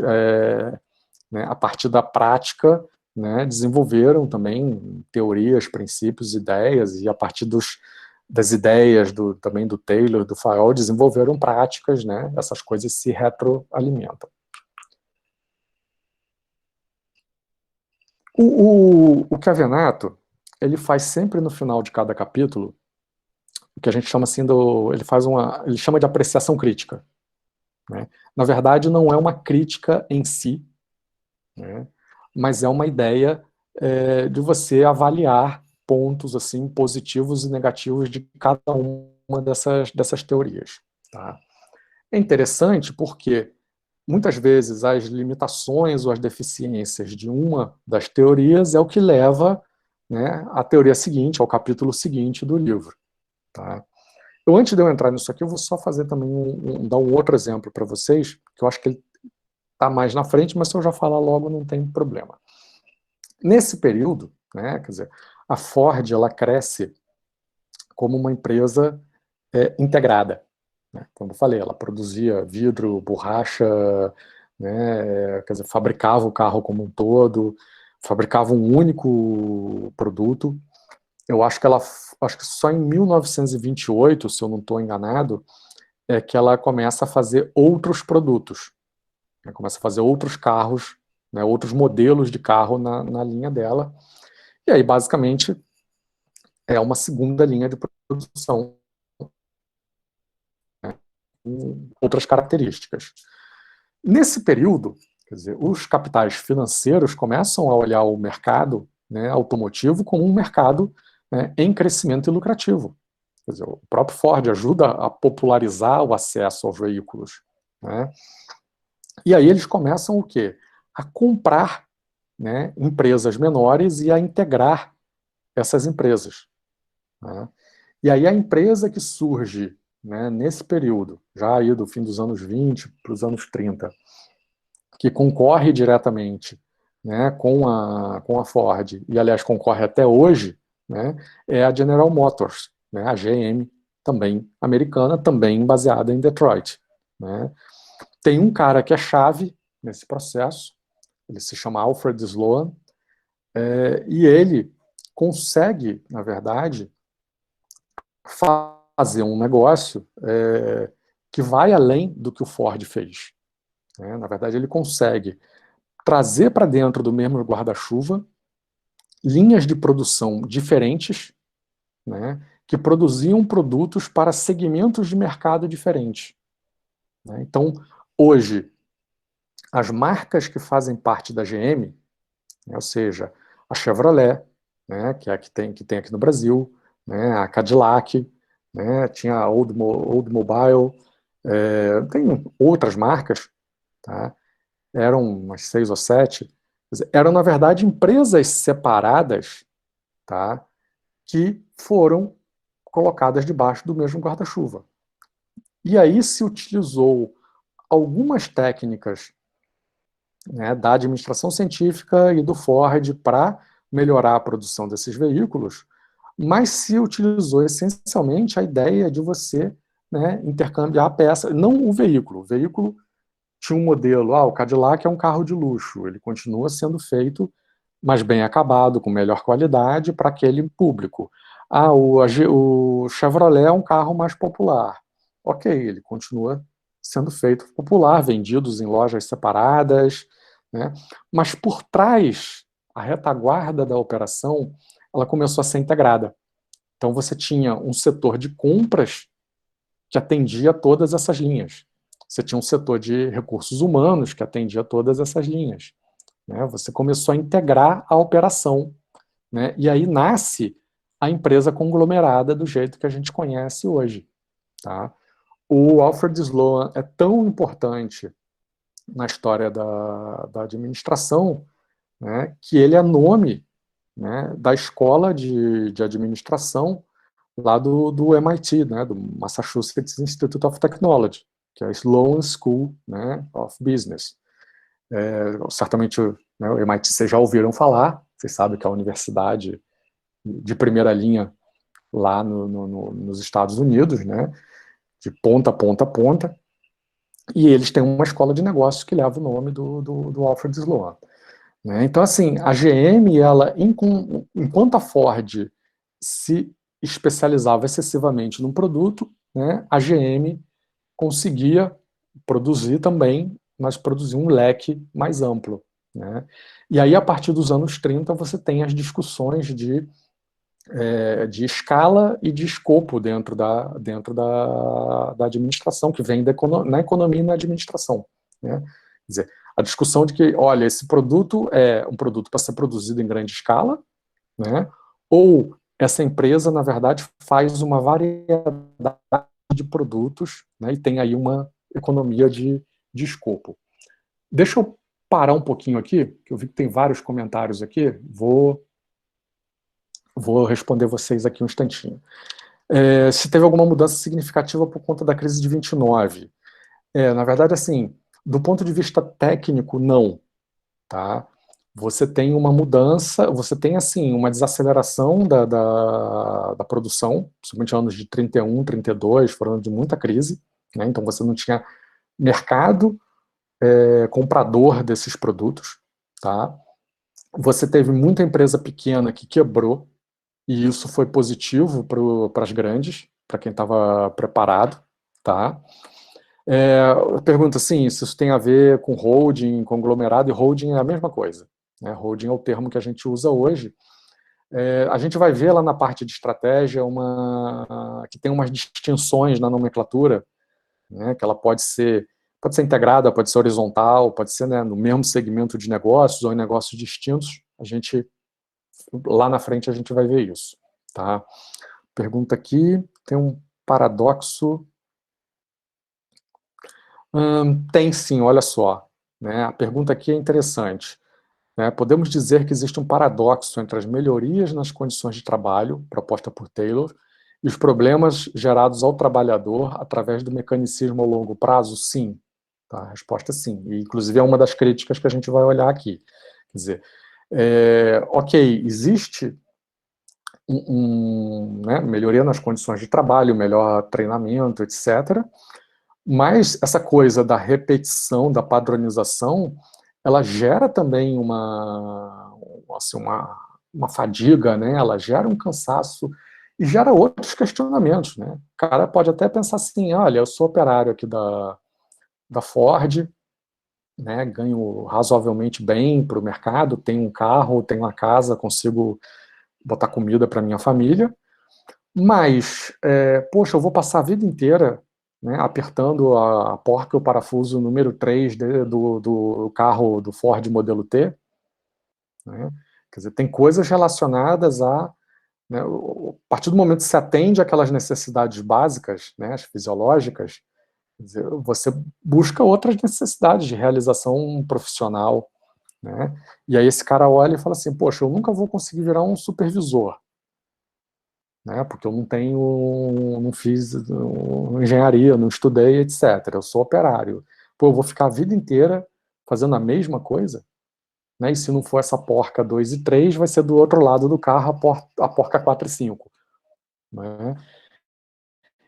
né, a partir da prática, né, desenvolveram também teorias, princípios, ideias, e a partir das ideias também do Taylor, do Fayol, desenvolveram práticas, né, essas coisas se retroalimentam. O Chiavenato, ele faz sempre no final de cada capítulo o que a gente chama assim ele chama de apreciação crítica, né? Na verdade, não é uma crítica em si, né? Mas é uma ideia de você avaliar pontos assim positivos e negativos de cada uma dessas teorias, tá? É interessante porque muitas vezes as limitações ou as deficiências de uma das teorias é o que leva, né, à teoria seguinte, ao capítulo seguinte do livro, tá? Antes de eu entrar nisso aqui, eu vou só fazer também dar um outro exemplo para vocês, que eu acho que ele está mais na frente, mas se eu já falar logo não tem problema. Nesse período, né, quer dizer, a Ford ela cresce como uma empresa integrada, né? Como eu falei, ela produzia vidro, borracha, né, quer dizer, fabricava o carro como um todo, fabricava um único produto. Eu acho que acho que só em 1928, se eu não estou enganado, é que ela começa a fazer outros produtos, né, começa a fazer outros carros, né, outros modelos de carro na linha dela. E aí, basicamente, é uma segunda linha de produção, né, com outras características. Nesse período, quer dizer, os capitais financeiros começam a olhar o mercado, né, automotivo como um mercado, né, em crescimento e lucrativo. Quer dizer, o próprio Ford ajuda a popularizar o acesso aos veículos, né? E aí eles começam o quê? A comprar, né, empresas menores e a integrar essas empresas, né? E aí a empresa que surge, né, nesse período, já aí do fim dos anos 20 para os anos 30, que concorre diretamente, né, com a Ford, e aliás concorre até hoje, né, é a General Motors, né, a GM, também americana, também baseada em Detroit, né. Tem um cara que é chave nesse processo, ele se chama Alfred Sloan, e ele consegue, na verdade, fazer um negócio que vai além do que o Ford fez, né. Na verdade, ele consegue trazer para dentro do mesmo guarda-chuva linhas de produção diferentes, né, que produziam produtos para segmentos de mercado diferentes, né. Então, hoje, as marcas que fazem parte da GM, né, ou seja, a Chevrolet, né, que é a que tem aqui no Brasil, né, a Cadillac, né, tinha a Oldsmobile, tem outras marcas, tá? Eram umas 6 ou 7, eram, na verdade, empresas separadas, tá, que foram colocadas debaixo do mesmo guarda-chuva. E aí se utilizou algumas técnicas, né, da administração científica e do Ford para melhorar a produção desses veículos, mas se utilizou essencialmente a ideia de você, né, intercambiar a peça, não o veículo. O veículo tinha um modelo, o Cadillac é um carro de luxo, ele continua sendo feito, mas bem acabado, com melhor qualidade para aquele público. O Chevrolet é um carro mais popular. Ok, ele continua sendo feito popular, vendidos em lojas separadas, né? Mas por trás, a retaguarda da operação, ela começou a ser integrada. Então você tinha um setor de compras que atendia todas essas linhas. Você tinha um setor de recursos humanos que atendia todas essas linhas, né? Você começou a integrar a operação, né? E aí nasce a empresa conglomerada do jeito que a gente conhece hoje, tá? O Alfred Sloan é tão importante na história da administração, né, que ele é nome, né, da escola de administração lá do MIT, né, do Massachusetts Institute of Technology, que é a Sloan School, né, of Business. Certamente, né, o MIT vocês já ouviram falar, vocês sabem que é a universidade de primeira linha lá nos Estados Unidos, né, de ponta a ponta a ponta. e eles têm uma escola de negócios que leva o nome do Alfred Sloan. Né? Então, assim, a GM, ela, enquanto a Ford se especializava excessivamente num produto, né, a GM conseguia produzir também, mas produzir um leque mais amplo. Né? E aí, a partir dos anos 30, você tem as discussões de escala e de escopo dentro da administração, que vem na economia e na administração. Né? Quer dizer, a discussão de que, olha, esse produto é um produto para ser produzido em grande escala, né? Ou essa empresa, na verdade, faz uma variedade de produtos, né? E tem aí uma economia de escopo. Deixa eu parar um pouquinho aqui, que eu vi que tem vários comentários aqui, vou responder vocês aqui um instantinho. Se teve alguma mudança significativa por conta da crise de 29. Na verdade, assim, do ponto de vista técnico, não. Tá? Você tem uma mudança, você tem, assim, uma desaceleração da produção, principalmente anos de 31, 32, foram anos de muita crise, né? Então você não tinha mercado comprador desses produtos. Tá? Você teve muita empresa pequena que quebrou, e isso foi positivo para as grandes, para quem estava preparado. Tá? Pergunta assim, se isso tem a ver com holding, conglomerado, e holding é a mesma coisa. Né? Holding é o termo que a gente usa hoje. A gente vai ver lá na parte de estratégia que tem umas distinções na nomenclatura, né? Que ela pode ser integrada, pode ser horizontal, pode ser, né, no mesmo segmento de negócios ou em negócios distintos. Lá na frente a gente vai ver isso. Tá? Pergunta aqui, tem um paradoxo. Tem sim, olha só. Né? A pergunta aqui é interessante. Né? Podemos dizer que existe um paradoxo entre as melhorias nas condições de trabalho, proposta por Taylor, e os problemas gerados ao trabalhador através do mecanicismo a longo prazo? Sim. Tá? A resposta é sim. E, inclusive, é uma das críticas que a gente vai olhar aqui. Quer dizer, ok, existe né, melhoria nas condições de trabalho, melhor treinamento, etc., mas essa coisa da repetição, da padronização, ela gera também assim, uma fadiga, né? Ela gera um cansaço e gera outros questionamentos. Né? O cara pode até pensar assim, olha, eu sou operário aqui da Ford, né? Ganho razoavelmente bem para o mercado, tenho um carro, tenho uma casa, consigo botar comida para minha família, mas, poxa, eu vou passar a vida inteira, né, apertando a porca e o parafuso número 3 do carro do Ford modelo T. Né? Quer dizer, tem coisas relacionadas a... Né, a partir do momento que se atende aquelas necessidades básicas, né, as fisiológicas, quer dizer, você busca outras necessidades de realização profissional. Né? E aí esse cara olha e fala assim, poxa, eu nunca vou conseguir virar um supervisor. Né, porque eu não fiz engenharia, não estudei, etc. Eu sou operário. Pô, eu vou ficar a vida inteira fazendo a mesma coisa? Né, e se não for essa porca 2 e 3, vai ser do outro lado do carro a porca 4 e 5. Né?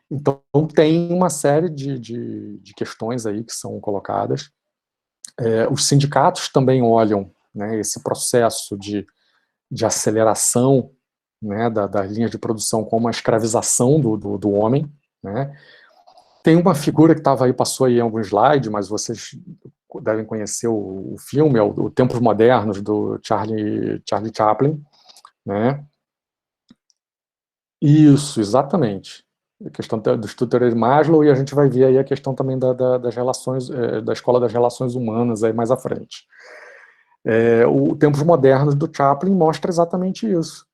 Então tem uma série de questões aí que são colocadas. Os sindicatos também olham, né, esse processo de aceleração, né, das linhas de produção como a escravização do homem. Né? Tem uma figura que passou aí em alguns slides, mas vocês devem conhecer o filme, é o Tempos Modernos, do Charlie Chaplin. Né? Isso, exatamente. A questão dos tutores de Maslow, e a gente vai ver aí a questão também das relações, da escola das relações humanas aí mais à frente. O Tempos Modernos do Chaplin mostra exatamente isso.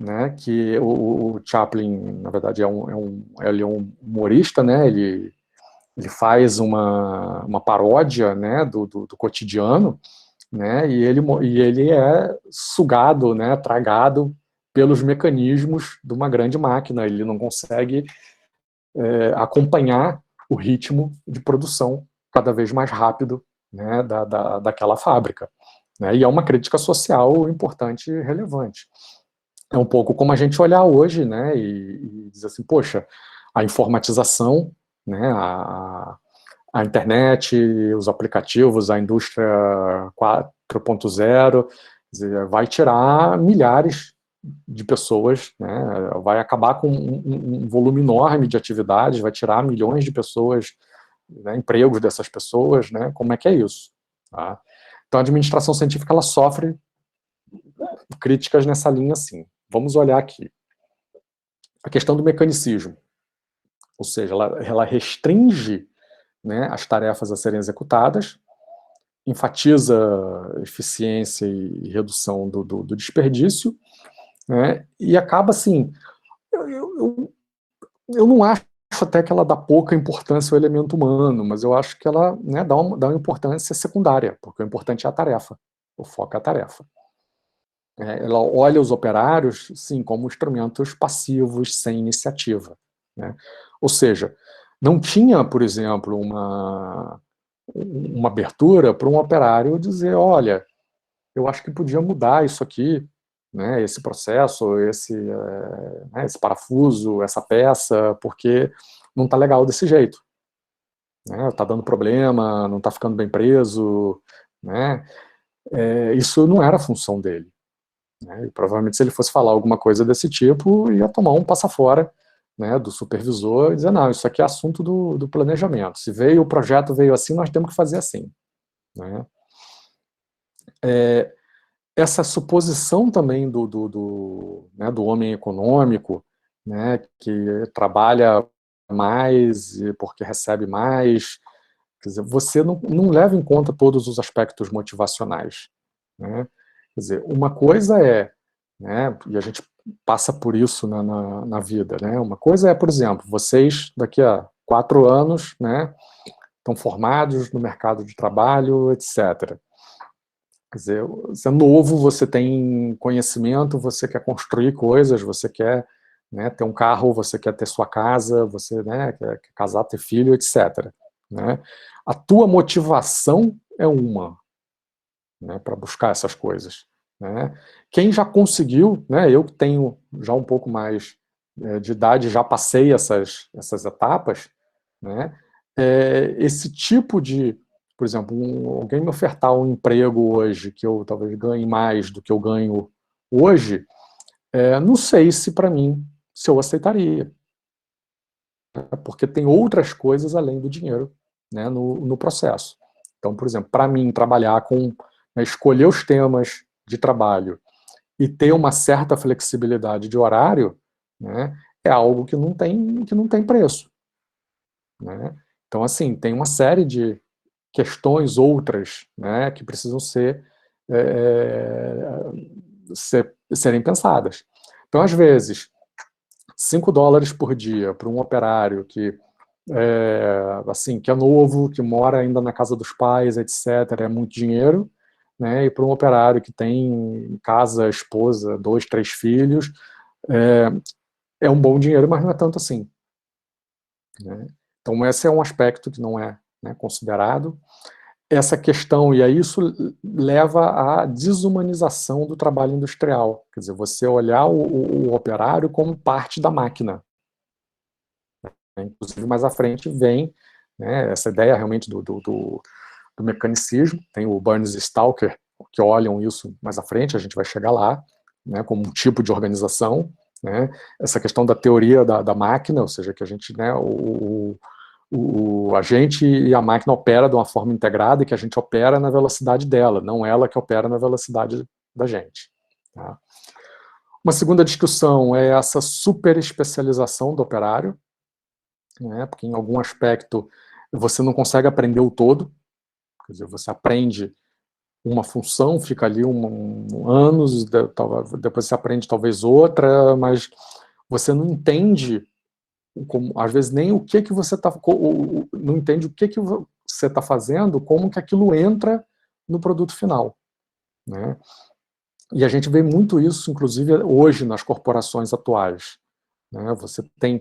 Né, que o Chaplin, na verdade, ele é um humorista, né, ele faz uma paródia, né, do cotidiano, né, e ele é sugado, né, tragado pelos mecanismos de uma grande máquina, ele não consegue acompanhar o ritmo de produção cada vez mais rápido, né, daquela fábrica. Né, e é uma crítica social importante e relevante. É um pouco como a gente olhar hoje, né, e dizer assim, poxa, a informatização, né, a internet, os aplicativos, a indústria 4.0, vai tirar milhares de pessoas, né? Vai acabar com um volume enorme de atividades, vai tirar milhões de pessoas, né, empregos dessas pessoas, né? Como é que é isso? Tá? Então, a administração científica ela sofre críticas nessa linha, sim. Vamos olhar aqui. A questão do mecanicismo, ou seja, ela restringe, né, as tarefas a serem executadas, enfatiza eficiência e redução do desperdício, né, e acaba assim, eu não acho até que ela dá pouca importância ao elemento humano, mas eu acho que ela, né, dá uma importância secundária, porque o importante é a tarefa, o foco é a tarefa. Ela olha os operários, sim, como instrumentos passivos, sem iniciativa, né? Ou seja, não tinha, por exemplo, uma abertura para um operário dizer, olha, eu acho que podia mudar isso aqui, né, esse processo, esse parafuso, essa peça, porque não está legal desse jeito. Né, está dando problema, não está ficando bem preso. Né, isso não era a função dele. Né, e provavelmente se ele fosse falar alguma coisa desse tipo, ia tomar um passa-fora, né, do supervisor e dizer, não, isso aqui é assunto do planejamento. Se o projeto veio assim, nós temos que fazer assim. Né. Essa suposição também né, do homem econômico, né, que trabalha mais porque recebe mais, quer dizer, você não leva em conta todos os aspectos motivacionais. Né? Quer dizer, uma coisa é, né, e a gente passa por isso na vida, né? Uma coisa é, por exemplo, vocês daqui a 4 anos, né, estão formados no mercado de trabalho, etc. Quer dizer, você é novo, você tem conhecimento, você quer construir coisas, você quer, né, ter um carro, você quer ter sua casa, você, né, quer casar, ter filho, etc. Né? A tua motivação é uma, né, para buscar essas coisas. Né? Quem já conseguiu, né, eu que tenho já um pouco mais de idade, já passei essas etapas, né, esse tipo de, por exemplo, alguém me ofertar um emprego hoje que eu talvez ganhe mais do que eu ganho hoje, não sei se para mim, se eu aceitaria. Porque tem outras coisas além do dinheiro, né, no processo. Então, por exemplo, para mim, trabalhar com, né, escolher os temas de trabalho e ter uma certa flexibilidade de horário, né, é algo que não tem preço. Né? Então, assim, tem uma série de questões outras, né, que precisam serem pensadas. Então, às vezes, $5 por dia para um operário que assim, que é novo, que mora ainda na casa dos pais, etc., é muito dinheiro, né? E para um operário que tem casa, esposa, 2, 3 filhos, é um bom dinheiro, mas não é tanto assim. Né? Então, esse é um aspecto que não é, né, considerado. Essa questão, e aí isso leva à desumanização do trabalho industrial. Quer dizer, você olhar o operário como parte da máquina. Inclusive, mais à frente vem, né, essa ideia realmente do mecanicismo. Tem o Burns e Stalker, que olham isso mais à frente, a gente vai chegar lá, né, como um tipo de organização. Né, essa questão da teoria da máquina, ou seja, que a gente, né, a gente e a máquina opera de uma forma integrada e que a gente opera na velocidade dela, não ela que opera na velocidade da gente. Tá? Uma segunda discussão é essa superespecialização do operário, né, porque em algum aspecto você não consegue aprender o todo, quer dizer, você aprende uma função, fica ali anos, depois você aprende talvez outra, mas você não entende, às vezes nem o que você está, não entende o que você está fazendo, como que aquilo entra no produto final. Né? E a gente vê muito isso, inclusive, hoje nas corporações atuais. Né? Você tem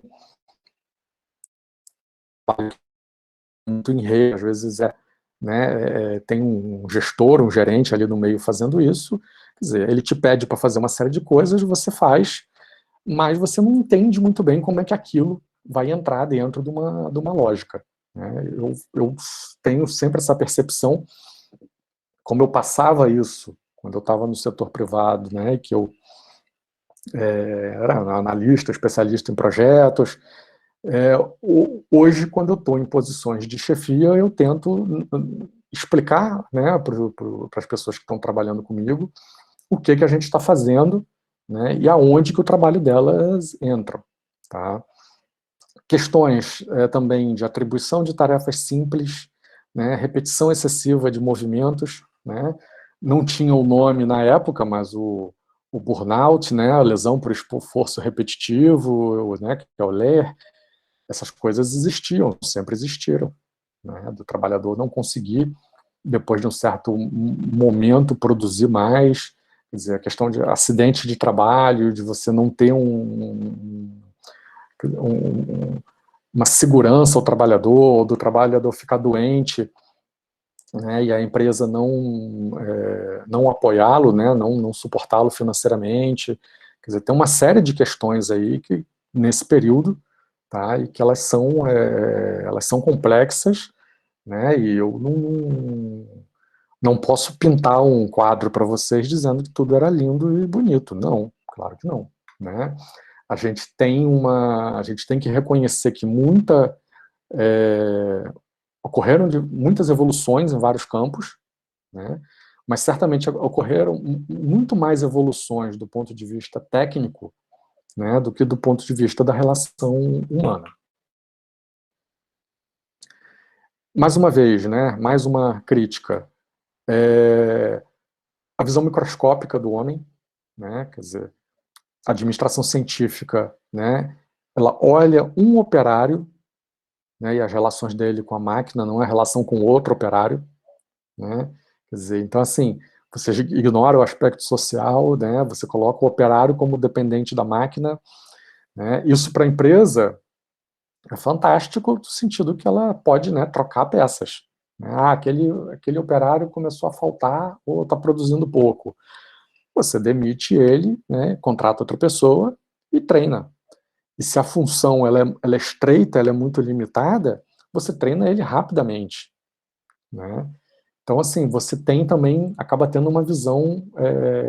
muito em rede, às vezes tem um gestor, um gerente ali no meio fazendo isso, quer dizer, ele te pede para fazer uma série de coisas, você faz, mas você não entende muito bem como é que aquilo vai entrar dentro de uma lógica. né? Eu tenho sempre essa percepção, como eu passava isso quando eu estava no setor privado, né, que eu era analista, especialista em projetos. Hoje, quando eu estou em posições de chefia, eu tento explicar, né, para as pessoas que estão trabalhando comigo o que a gente está fazendo, né, e aonde que o trabalho delas entra. Tá? Questões também de atribuição de tarefas simples, né, repetição excessiva de movimentos, né, não tinha o nome na época, mas o burnout, né, a lesão por esforço repetitivo, né, que é o LER, essas coisas existiam, sempre existiram, né, do trabalhador não conseguir, depois de um certo momento, produzir mais, quer dizer, a questão de acidente de trabalho, de você não ter uma segurança ao trabalhador, ou do trabalhador ficar doente, né, e a empresa não apoiá-lo, né, não suportá-lo financeiramente. Quer dizer, tem uma série de questões aí que, nesse período, tá, e que elas são complexas, né, e eu não posso pintar um quadro para vocês dizendo que tudo era lindo e bonito. Não, claro que não, né? A gente tem que reconhecer que ocorreram muitas evoluções em vários campos, né? Mas certamente ocorreram muito mais evoluções do ponto de vista técnico, né, do que do ponto de vista da relação humana. Mais uma vez, né, mais uma crítica. A visão microscópica do homem, né, quer dizer, a administração científica, né, ela olha um operário, né, e as relações dele com a máquina não é relação com outro operário, né, quer dizer, então assim, você ignora o aspecto social, né, você coloca o operário como dependente da máquina, né, isso para a empresa é fantástico no sentido que ela pode, né, trocar peças. Aquele operário começou a faltar ou está produzindo pouco. Você demite ele, né, contrata outra pessoa e treina. E se a função ela é estreita, ela é muito limitada, você treina ele rapidamente. Né? Então, assim, você tem também, acaba tendo uma visão,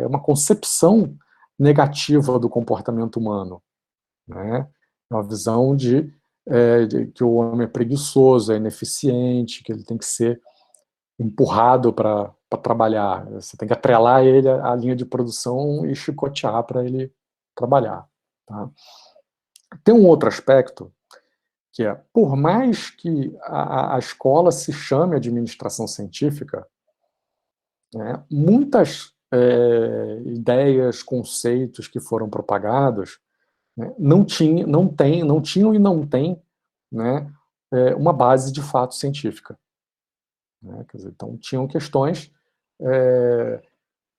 uma concepção negativa do comportamento humano. Né? Uma visão de que o homem é preguiçoso, é ineficiente, que ele tem que ser empurrado para trabalhar. Você tem que atrelar ele à linha de produção e chicotear para ele trabalhar. Tá? Tem um outro aspecto, que é, por mais que a escola se chame administração científica, né, muitas ideias, conceitos que foram propagados, né, não tinham e não têm, né, uma base de fato científica. Né? Quer dizer, então, tinham questões,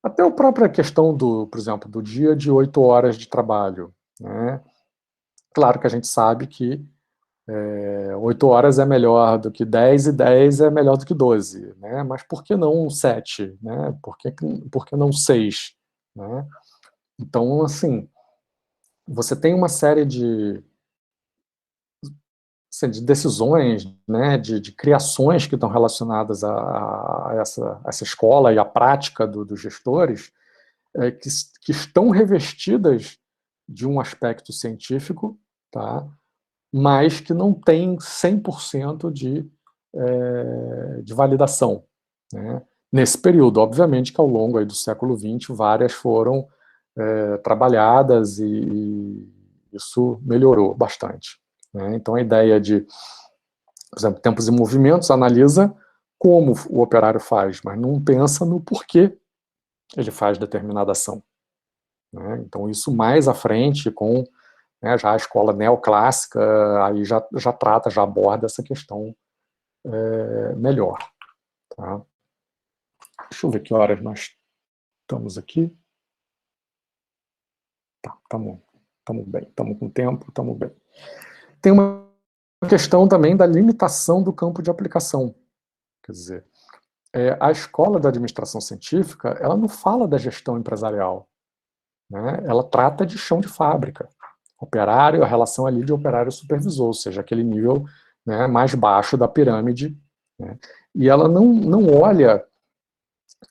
até a própria questão por exemplo, do dia de 8 horas de trabalho. Né? Claro que a gente sabe que 8 horas é melhor do que 10 e 10 é melhor do que 12, né? Mas por que não 7? Né? Por que não 6? Né? Então, assim, você tem uma série de decisões, né, de criações que estão relacionadas a essa escola e à prática dos gestores, que estão revestidas de um aspecto científico, tá? Mas que não tem 100% de validação. Né? Nesse período, obviamente que ao longo aí do século XX, várias foram trabalhadas e isso melhorou bastante. Né? Então a ideia de, por exemplo, tempos e movimentos analisa como o operário faz, mas não pensa no porquê ele faz determinada ação. Né? Então isso mais à frente, com já a escola neoclássica, aí já trata, já aborda essa questão melhor. Tá? Deixa eu ver que horas nós estamos aqui. Tá, estamos bem, estamos com tempo, estamos bem. Tem uma questão também da limitação do campo de aplicação. Quer dizer, a escola da administração científica, ela não fala da gestão empresarial. Né? Ela trata de chão de fábrica. Operário, a relação ali de operário-supervisor, ou seja, aquele nível né, mais baixo da pirâmide, né, e ela não olha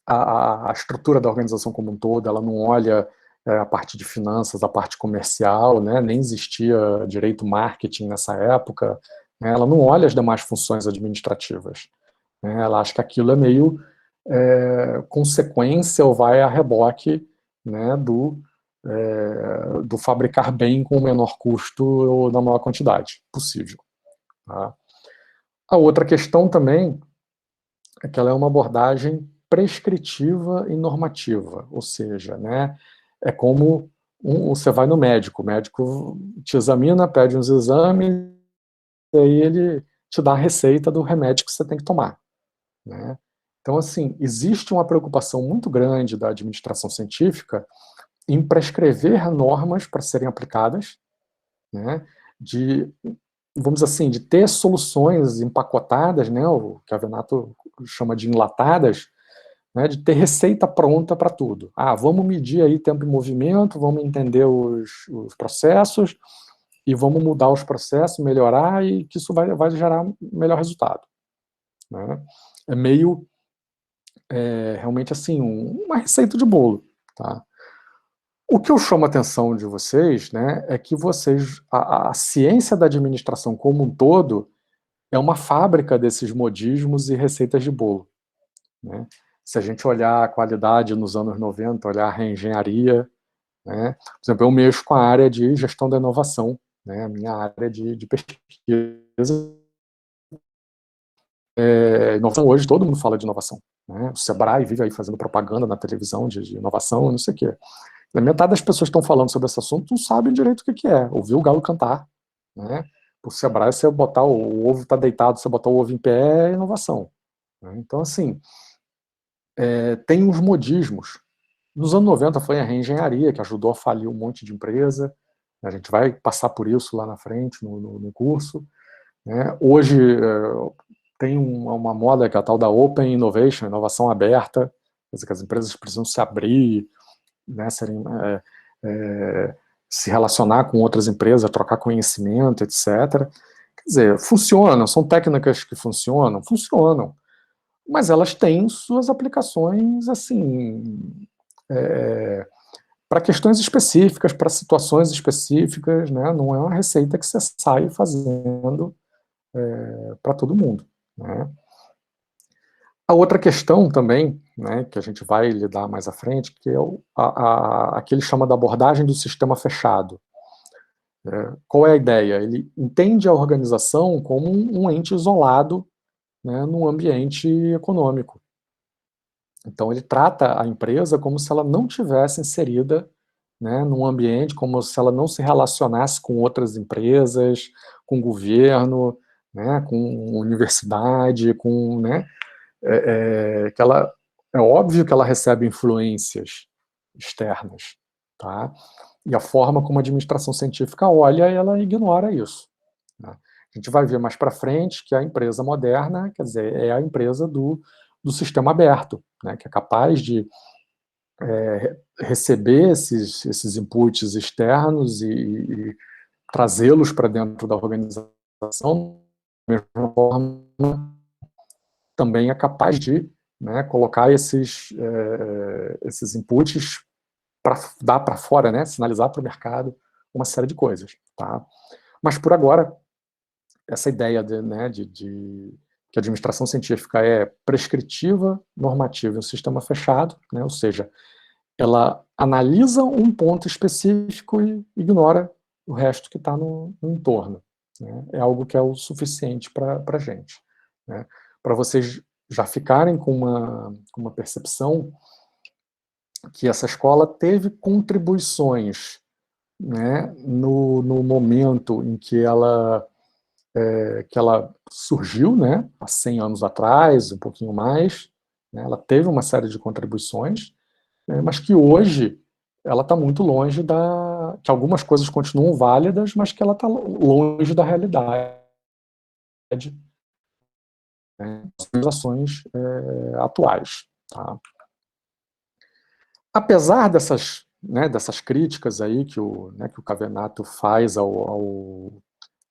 a estrutura da organização como um todo, ela não olha a parte de finanças, a parte comercial, né, nem existia direito marketing nessa época, né, ela não olha as demais funções administrativas, né, ela acha que aquilo é meio consequência ou vai a reboque, né, do fabricar bem com o menor custo ou na maior quantidade possível. Tá? A outra questão também é que ela é uma abordagem prescritiva e normativa, ou seja, né, é como você vai no médico, o médico te examina, pede uns exames, e aí ele te dá a receita do remédio que você tem que tomar. Né? Então, assim, existe uma preocupação muito grande da administração científica em prescrever normas para serem aplicadas, né, de, vamos dizer assim, de ter soluções empacotadas, né, o que a Venato chama de enlatadas, né, de ter receita pronta para tudo. Ah, vamos medir aí tempo e movimento, vamos entender os processos e vamos mudar os processos, melhorar e que isso vai gerar melhor resultado. Né? É meio, realmente assim, uma receita de bolo. Tá? O que eu chamo a atenção de vocês, né, é que a ciência da administração como um todo é uma fábrica desses modismos e receitas de bolo. Né? Se a gente olhar a qualidade nos anos 90, olhar a reengenharia, né? Por exemplo, eu mexo com a área de gestão da inovação, né? A minha área de pesquisa. Inovação hoje, todo mundo fala de inovação. Né? O Sebrae vive aí fazendo propaganda na televisão de inovação, não sei o quê. A metade das pessoas que estão falando sobre esse assunto não sabem direito o que é. Ouviu o galo cantar. Né? O Sebrae, você botar o ovo está deitado, você botar o ovo em pé, é inovação. Né? Então, assim, tem uns modismos. Nos anos 90 foi a reengenharia, que ajudou a falir um monte de empresa. A gente vai passar por isso lá na frente, no curso. Né? Hoje tem uma moda que é a tal da Open Innovation, inovação aberta, quer dizer, que as empresas precisam se abrir, né, se relacionar com outras empresas, trocar conhecimento, etc. Quer dizer, funcionam, são técnicas que funcionam, mas elas têm suas aplicações, assim, para questões específicas, para situações específicas, né? Não é uma receita que você sai fazendo para todo mundo. Né? A outra questão também, né, que a gente vai lidar mais à frente, que é a que ele chama da abordagem do sistema fechado. Qual é a ideia? Ele entende a organização como um ente isolado, né, num ambiente econômico. Então ele trata a empresa como se ela não tivesse inserida, né, num ambiente, como se ela não se relacionasse com outras empresas, com o governo, né, com universidade, com, né, que ela, é óbvio que ela recebe influências externas, tá? E a forma como a administração científica olha, ela ignora isso. Né? A gente vai ver mais para frente que a empresa moderna, quer dizer, é a empresa do sistema aberto, né, que é capaz de receber esses inputs externos e trazê-los para dentro da organização, da mesma forma, também é capaz de, né, colocar esses inputs para dar para fora, né, sinalizar para o mercado uma série de coisas. Tá? Mas, por agora, essa ideia de que a administração científica é prescritiva, normativa e um sistema fechado, né, ou seja, ela analisa um ponto específico e ignora o resto que está no entorno. Né? É algo que é o suficiente para a gente. Né? Para vocês já ficarem com uma percepção que essa escola teve contribuições, né, no momento em que ela surgiu, né, há 100 anos atrás, um pouquinho mais, né, ela teve uma série de contribuições, né, mas que hoje ela está muito longe que algumas coisas continuam válidas, mas que ela está longe da realidade, né, das ações atuais. Tá? Apesar dessas, né, dessas críticas aí que o Cavenato faz à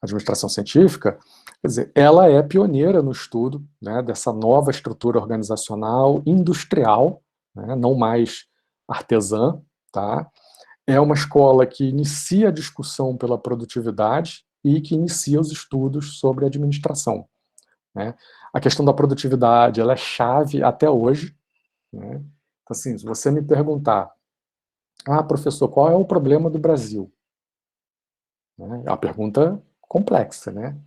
administração científica, Quer dizer, ela é pioneira no estudo, né, dessa nova estrutura organizacional industrial, né, não mais artesã, tá? É uma escola que inicia a discussão pela produtividade e que inicia os estudos sobre administração, né? A questão da produtividade, ela é chave até hoje, né? Então, assim, se você me perguntar, professor, qual é o problema do Brasil? Né? É uma pergunta complexa, né?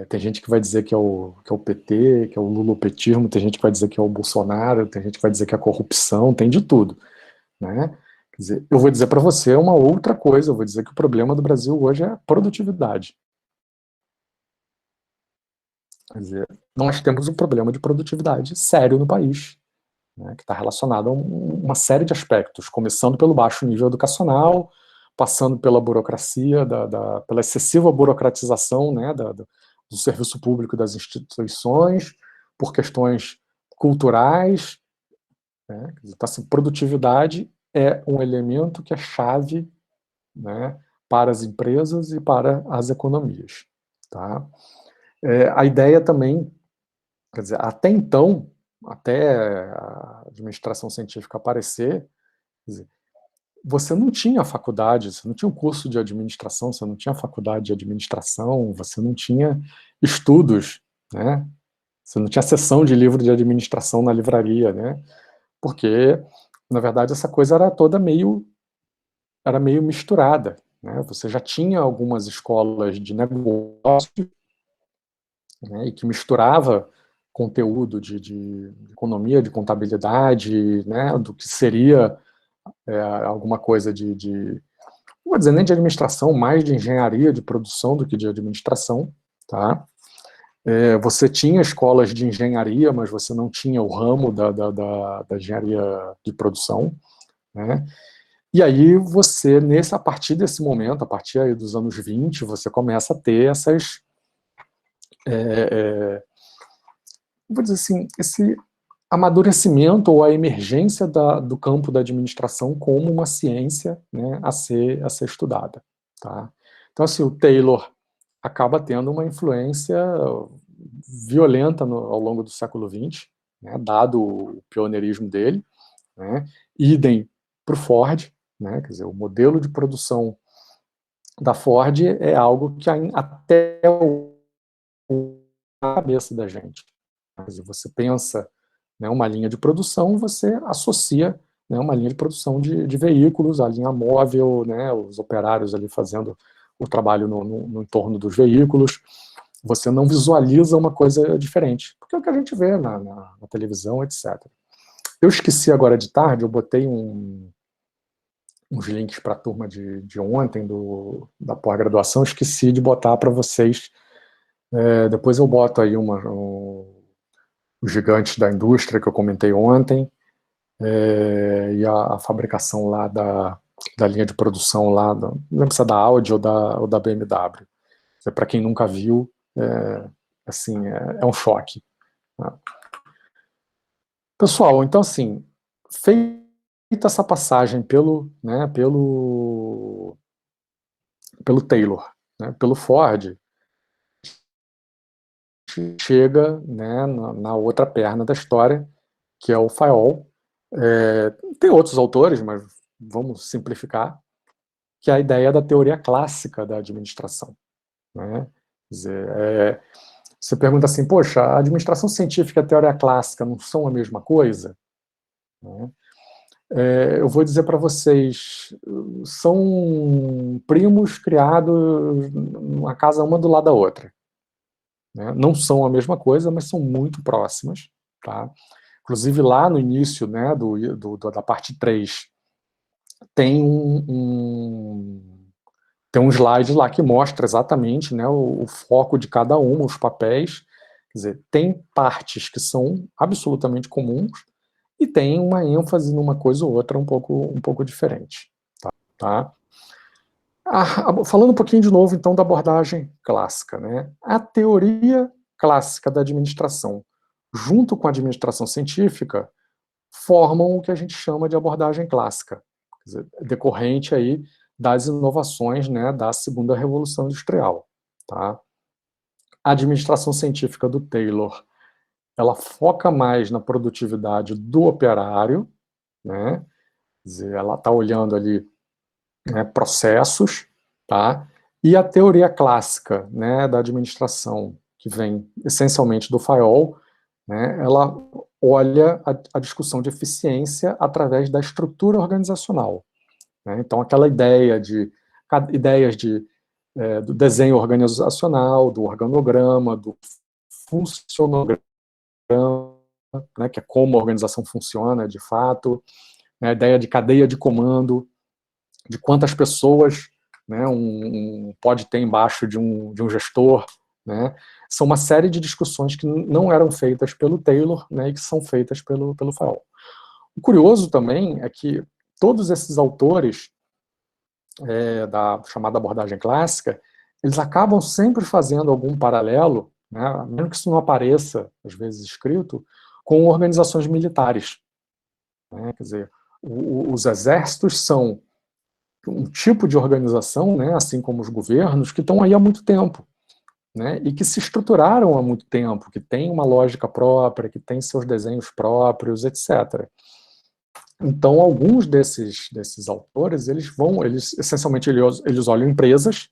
Tem gente que vai dizer que é o PT, que é o lulopetismo, tem gente que vai dizer que é o Bolsonaro, tem gente que vai dizer que é a corrupção, tem de tudo, né? Quer dizer, eu vou dizer para você uma outra coisa, eu vou dizer que o problema do Brasil hoje é a produtividade. Quer dizer, nós temos um problema de produtividade sério no país, né, que está relacionado a uma série de aspectos, começando pelo baixo nível educacional, passando pela burocracia, pela excessiva burocratização, né, do serviço público e das instituições, por questões culturais, né, então, assim, produtividade é um elemento que é chave, né, para as empresas e para as economias. Tá? A ideia também, quer dizer, até então, até a administração científica aparecer, quer dizer, você não tinha faculdade, você não tinha um curso de administração, você não tinha faculdade de administração, você não tinha estudos, né? Você não tinha seção de livro de administração na livraria, né? Porque, na verdade, essa coisa era meio misturada, né? Você já tinha algumas escolas de negócio, né, e que misturava conteúdo de economia, de contabilidade, né, do que seria alguma coisa não vou dizer nem de administração, mais de engenharia de produção do que de administração, tá? Você tinha escolas de engenharia, mas você não tinha o ramo da engenharia de produção, né? E aí você, a partir desse momento, a partir aí dos anos 20, você começa a ter essas vou dizer assim, esse amadurecimento ou a emergência do campo da administração como uma ciência, né, a ser estudada. Tá? Então, assim, o Taylor acaba tendo uma influência violenta ao longo do século XX, né, dado o pioneirismo dele, né, idem para o Ford, né, quer dizer, o modelo de produção da Ford é algo que até a cabeça da gente. Quer dizer, você pensa, né, uma linha de produção, você associa, né, uma linha de produção de veículos, a linha móvel, né, os operários ali fazendo o trabalho no entorno dos veículos. Você não visualiza uma coisa diferente, porque é o que a gente vê na televisão, etc. Eu esqueci agora de tarde, eu botei uns links para a turma de ontem, da pós-graduação, esqueci de botar para vocês. Depois eu boto aí os gigantes da indústria que eu comentei ontem, e a fabricação lá da linha de produção lá, não lembro se é da Audi ou da BMW. Para quem nunca viu, assim, é um choque. Né? Pessoal, então assim, feita essa passagem pelo Taylor, né, pelo Ford, chega, né, na outra perna da história, que é o Fayol. Tem outros autores, mas vamos simplificar, que é a ideia da teoria clássica da administração. Né? Quer dizer, você pergunta assim, poxa, a administração científica e a teoria clássica não são a mesma coisa? Né? Eu vou dizer para vocês, são primos criados numa casa uma do lado da outra. Né? Não são a mesma coisa, mas são muito próximas. Tá? Inclusive, lá no início, né, da parte 3, tem tem um slide lá que mostra exatamente, né, o foco de cada uma, os papéis. Quer dizer, tem partes que são absolutamente comuns e tem uma ênfase numa coisa ou outra um pouco diferente. Tá? Falando um pouquinho de novo, então, da abordagem clássica. Né? A teoria clássica da administração, junto com a administração científica, formam o que a gente chama de abordagem clássica, quer dizer, decorrente aí das inovações, né, da segunda revolução industrial. Tá? A administração científica do Taylor, ela foca mais na produtividade do operário, né? Quer dizer, ela está olhando ali, né, processos, tá? E a teoria clássica, né, da administração, que vem essencialmente do Fayol, né, ela olha a discussão de eficiência através da estrutura organizacional. Né? Então, aquela ideias do desenho organizacional, do organograma, do funcionograma, né, que é como a organização funciona de fato, né, a ideia de cadeia de comando, de quantas pessoas, né, pode ter embaixo de um gestor, né, são uma série de discussões que não eram feitas pelo Taylor, né, e que são feitas pelo Fayol. O curioso também é que todos esses autores da chamada abordagem clássica, eles acabam sempre fazendo algum paralelo, né, mesmo que isso não apareça, às vezes, escrito, com organizações militares. Né, quer dizer, os exércitos são um tipo de organização, né, assim como os governos, que estão aí há muito tempo, né, e que se estruturaram há muito tempo, que tem uma lógica própria, que tem seus desenhos próprios, etc. Então, alguns desses autores, eles essencialmente eles olham empresas,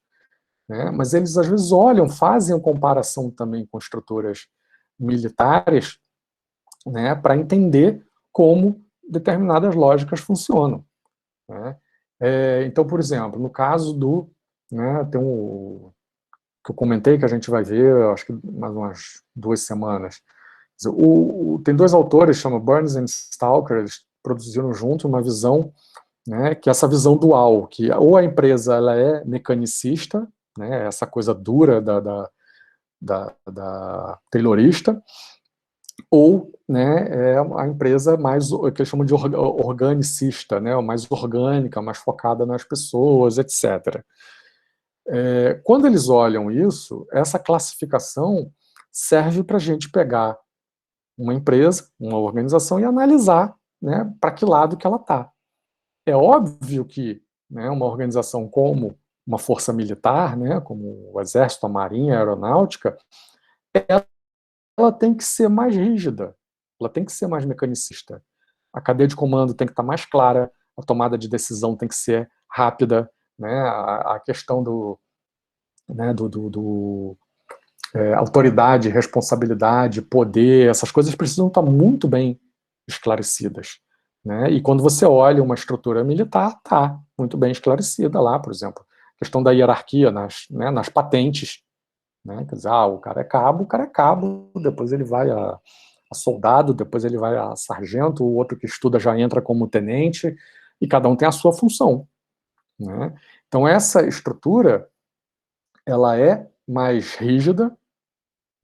né, mas eles às vezes fazem a comparação também com estruturas militares, né, para entender como determinadas lógicas funcionam. Né. Então, por exemplo, no caso né, tem que eu comentei que a gente vai ver, acho que mais umas 2 semanas. Tem 2 autores, chama Burns e Stalker, eles produziram junto uma visão, né, que é essa visão dual, que ou a empresa ela é mecanicista, né, essa coisa dura da taylorista, ou, né, é a empresa mais, que eles chamam de organicista, né, mais orgânica, mais focada nas pessoas, etc. Quando eles olham isso, essa classificação serve para a gente pegar uma empresa, uma organização e analisar, né, para que lado que ela está. É óbvio que, né, uma organização como uma força militar, né, como o Exército, a Marinha, a Aeronáutica, ela tem que ser mais rígida, ela tem que ser mais mecanicista. A cadeia de comando tem que estar mais clara, a tomada de decisão tem que ser rápida, né, a questão né, autoridade, responsabilidade, poder, essas coisas precisam estar muito bem esclarecidas. Né? E quando você olha uma estrutura militar, está muito bem esclarecida lá, por exemplo, a questão da hierarquia nas patentes. Né? Quer dizer, o cara é cabo, depois ele vai a soldado, depois ele vai a sargento, o outro que estuda já entra como tenente, e cada um tem a sua função. Né? Então, essa estrutura, ela é mais rígida,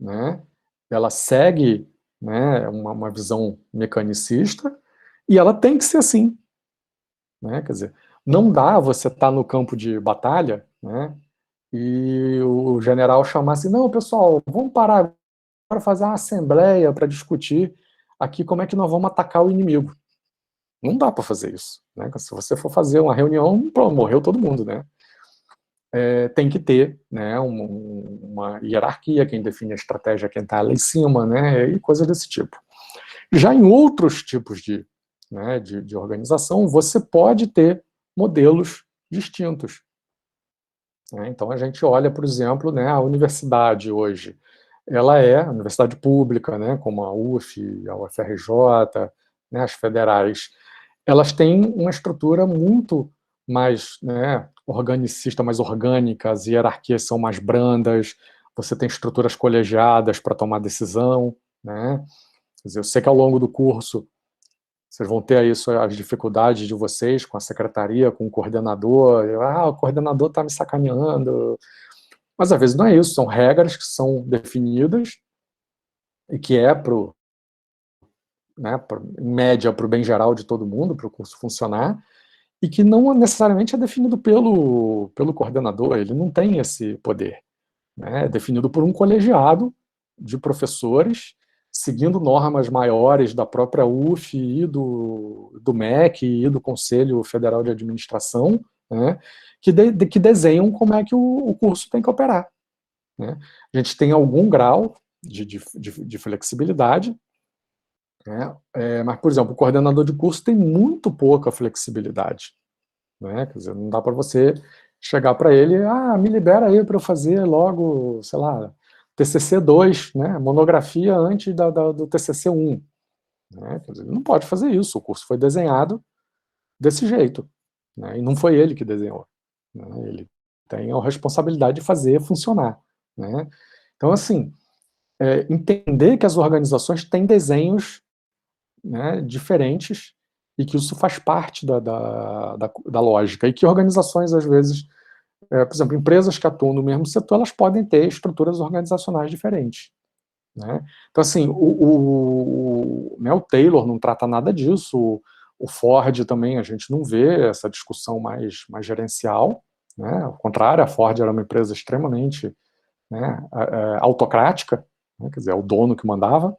né? Ela segue, né, uma visão mecanicista, e ela tem que ser assim. Né? Quer dizer, não dá você estar no campo de batalha, né, e o general chamar assim, não, pessoal, vamos parar para fazer uma assembleia para discutir aqui como é que nós vamos atacar o inimigo. Não dá para fazer isso. Né? Se você for fazer uma reunião, pronto, morreu todo mundo. Né? Tem que ter, né, uma hierarquia, quem define a estratégia, quem está lá em cima, né, e coisa desse tipo. Já em outros tipos né, de organização, você pode ter modelos distintos. Né? Então, a gente olha, por exemplo, né, a universidade hoje. Ela é a universidade pública, né, como a UF, a UFRJ, né, as federais. Elas têm uma estrutura muito mais, né, organicista, mais orgânica, as hierarquias são mais brandas, você tem estruturas colegiadas para tomar decisão. Né? Quer dizer, eu sei que ao longo do curso vocês vão ter aí as dificuldades de vocês com a secretaria, com o coordenador. O coordenador está me sacaneando. Mas às vezes não é isso, são regras que são definidas e que né, em média, para o bem geral de todo mundo, para o curso funcionar, e que não necessariamente é definido pelo coordenador, ele não tem esse poder. Né? É definido por um colegiado de professores, seguindo normas maiores da própria UF e do MEC e do Conselho Federal de Administração, né? que desenham como é que o curso tem que operar. né? A gente tem algum grau de flexibilidade, né? Mas, por exemplo, o coordenador de curso tem muito pouca flexibilidade, né? Quer dizer, não dá para você chegar para ele, me libera aí para eu fazer logo, sei lá, TCC 2, né? Monografia antes do TCC 1. Né? Quer dizer, ele não pode fazer isso, o curso foi desenhado desse jeito, né? E não foi ele que desenhou, né? Ele tem a responsabilidade de fazer funcionar, né? Então, assim, entender que as organizações têm desenhos, né, diferentes e que isso faz parte da lógica, e que organizações, às vezes, por exemplo, empresas que atuam no mesmo setor, elas podem ter estruturas organizacionais diferentes, né? Então, assim, né, o Taylor não trata nada disso, o Ford também, a gente não vê essa discussão mais gerencial, né? Ao contrário, a Ford era uma empresa extremamente, né, autocrática, né? Quer dizer, é o dono que mandava,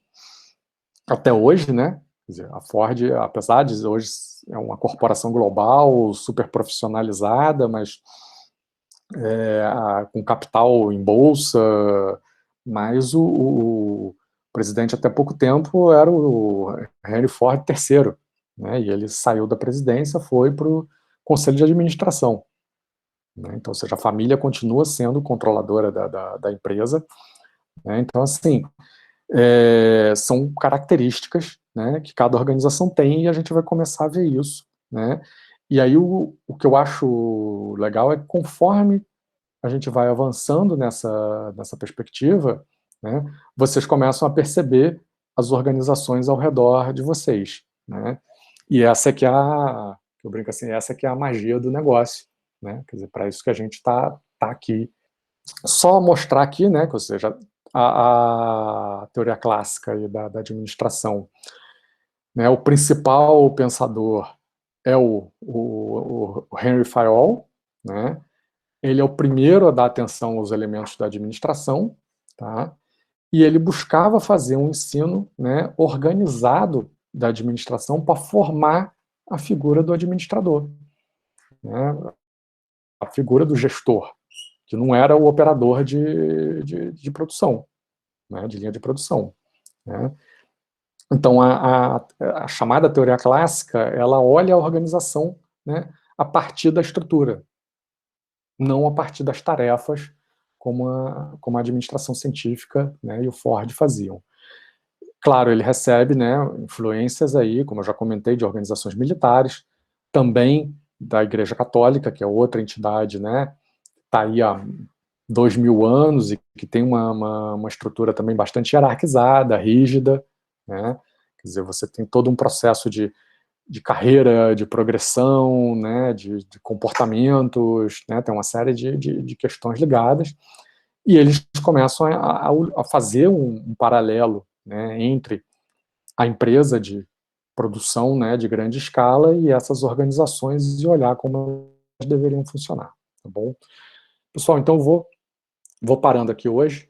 até hoje, né? Quer dizer, a Ford, apesar de hoje é uma corporação global, super profissionalizada, mas com capital em bolsa, mas o presidente até pouco tempo era o Henry Ford III, né? E ele saiu da presidência, foi para o conselho de administração, né? Então, ou seja, a família continua sendo controladora da empresa, né? Então, assim, são características, né, que cada organização tem, e a gente vai começar a ver isso, né? E aí o que eu acho legal é que conforme a gente vai avançando nessa perspectiva, né, vocês começam a perceber as organizações ao redor de vocês, né? E essa é que é eu brinco assim, essa é que é a magia do negócio, né? Quer dizer, para isso que a gente tá aqui. Só mostrar aqui, né, ou seja, a teoria clássica aí da administração, né? O principal pensador é o Henry Fayol, né? Ele é o primeiro a dar atenção aos elementos da administração, tá? E ele buscava fazer um ensino, né, organizado da administração para formar a figura do administrador, né? A figura do gestor, que não era o operador de produção, né, de linha de produção, né? Então, a chamada teoria clássica, ela olha a organização, né, a partir da estrutura, não a partir das tarefas, como a administração científica, né, e o Ford faziam. Claro, ele recebe, né, influências aí, como eu já comentei, de organizações militares, também da Igreja Católica, que é outra entidade, né, está aí há 2000 anos e que tem uma estrutura também bastante hierarquizada, rígida, né? Quer dizer, você tem todo um processo de carreira, de progressão, né, de comportamentos, né, tem uma série de questões ligadas, e eles começam a fazer um paralelo, né, entre a empresa de produção, né, de grande escala e essas organizações, e olhar como elas deveriam funcionar, tá bom? Pessoal, então vou parando aqui hoje,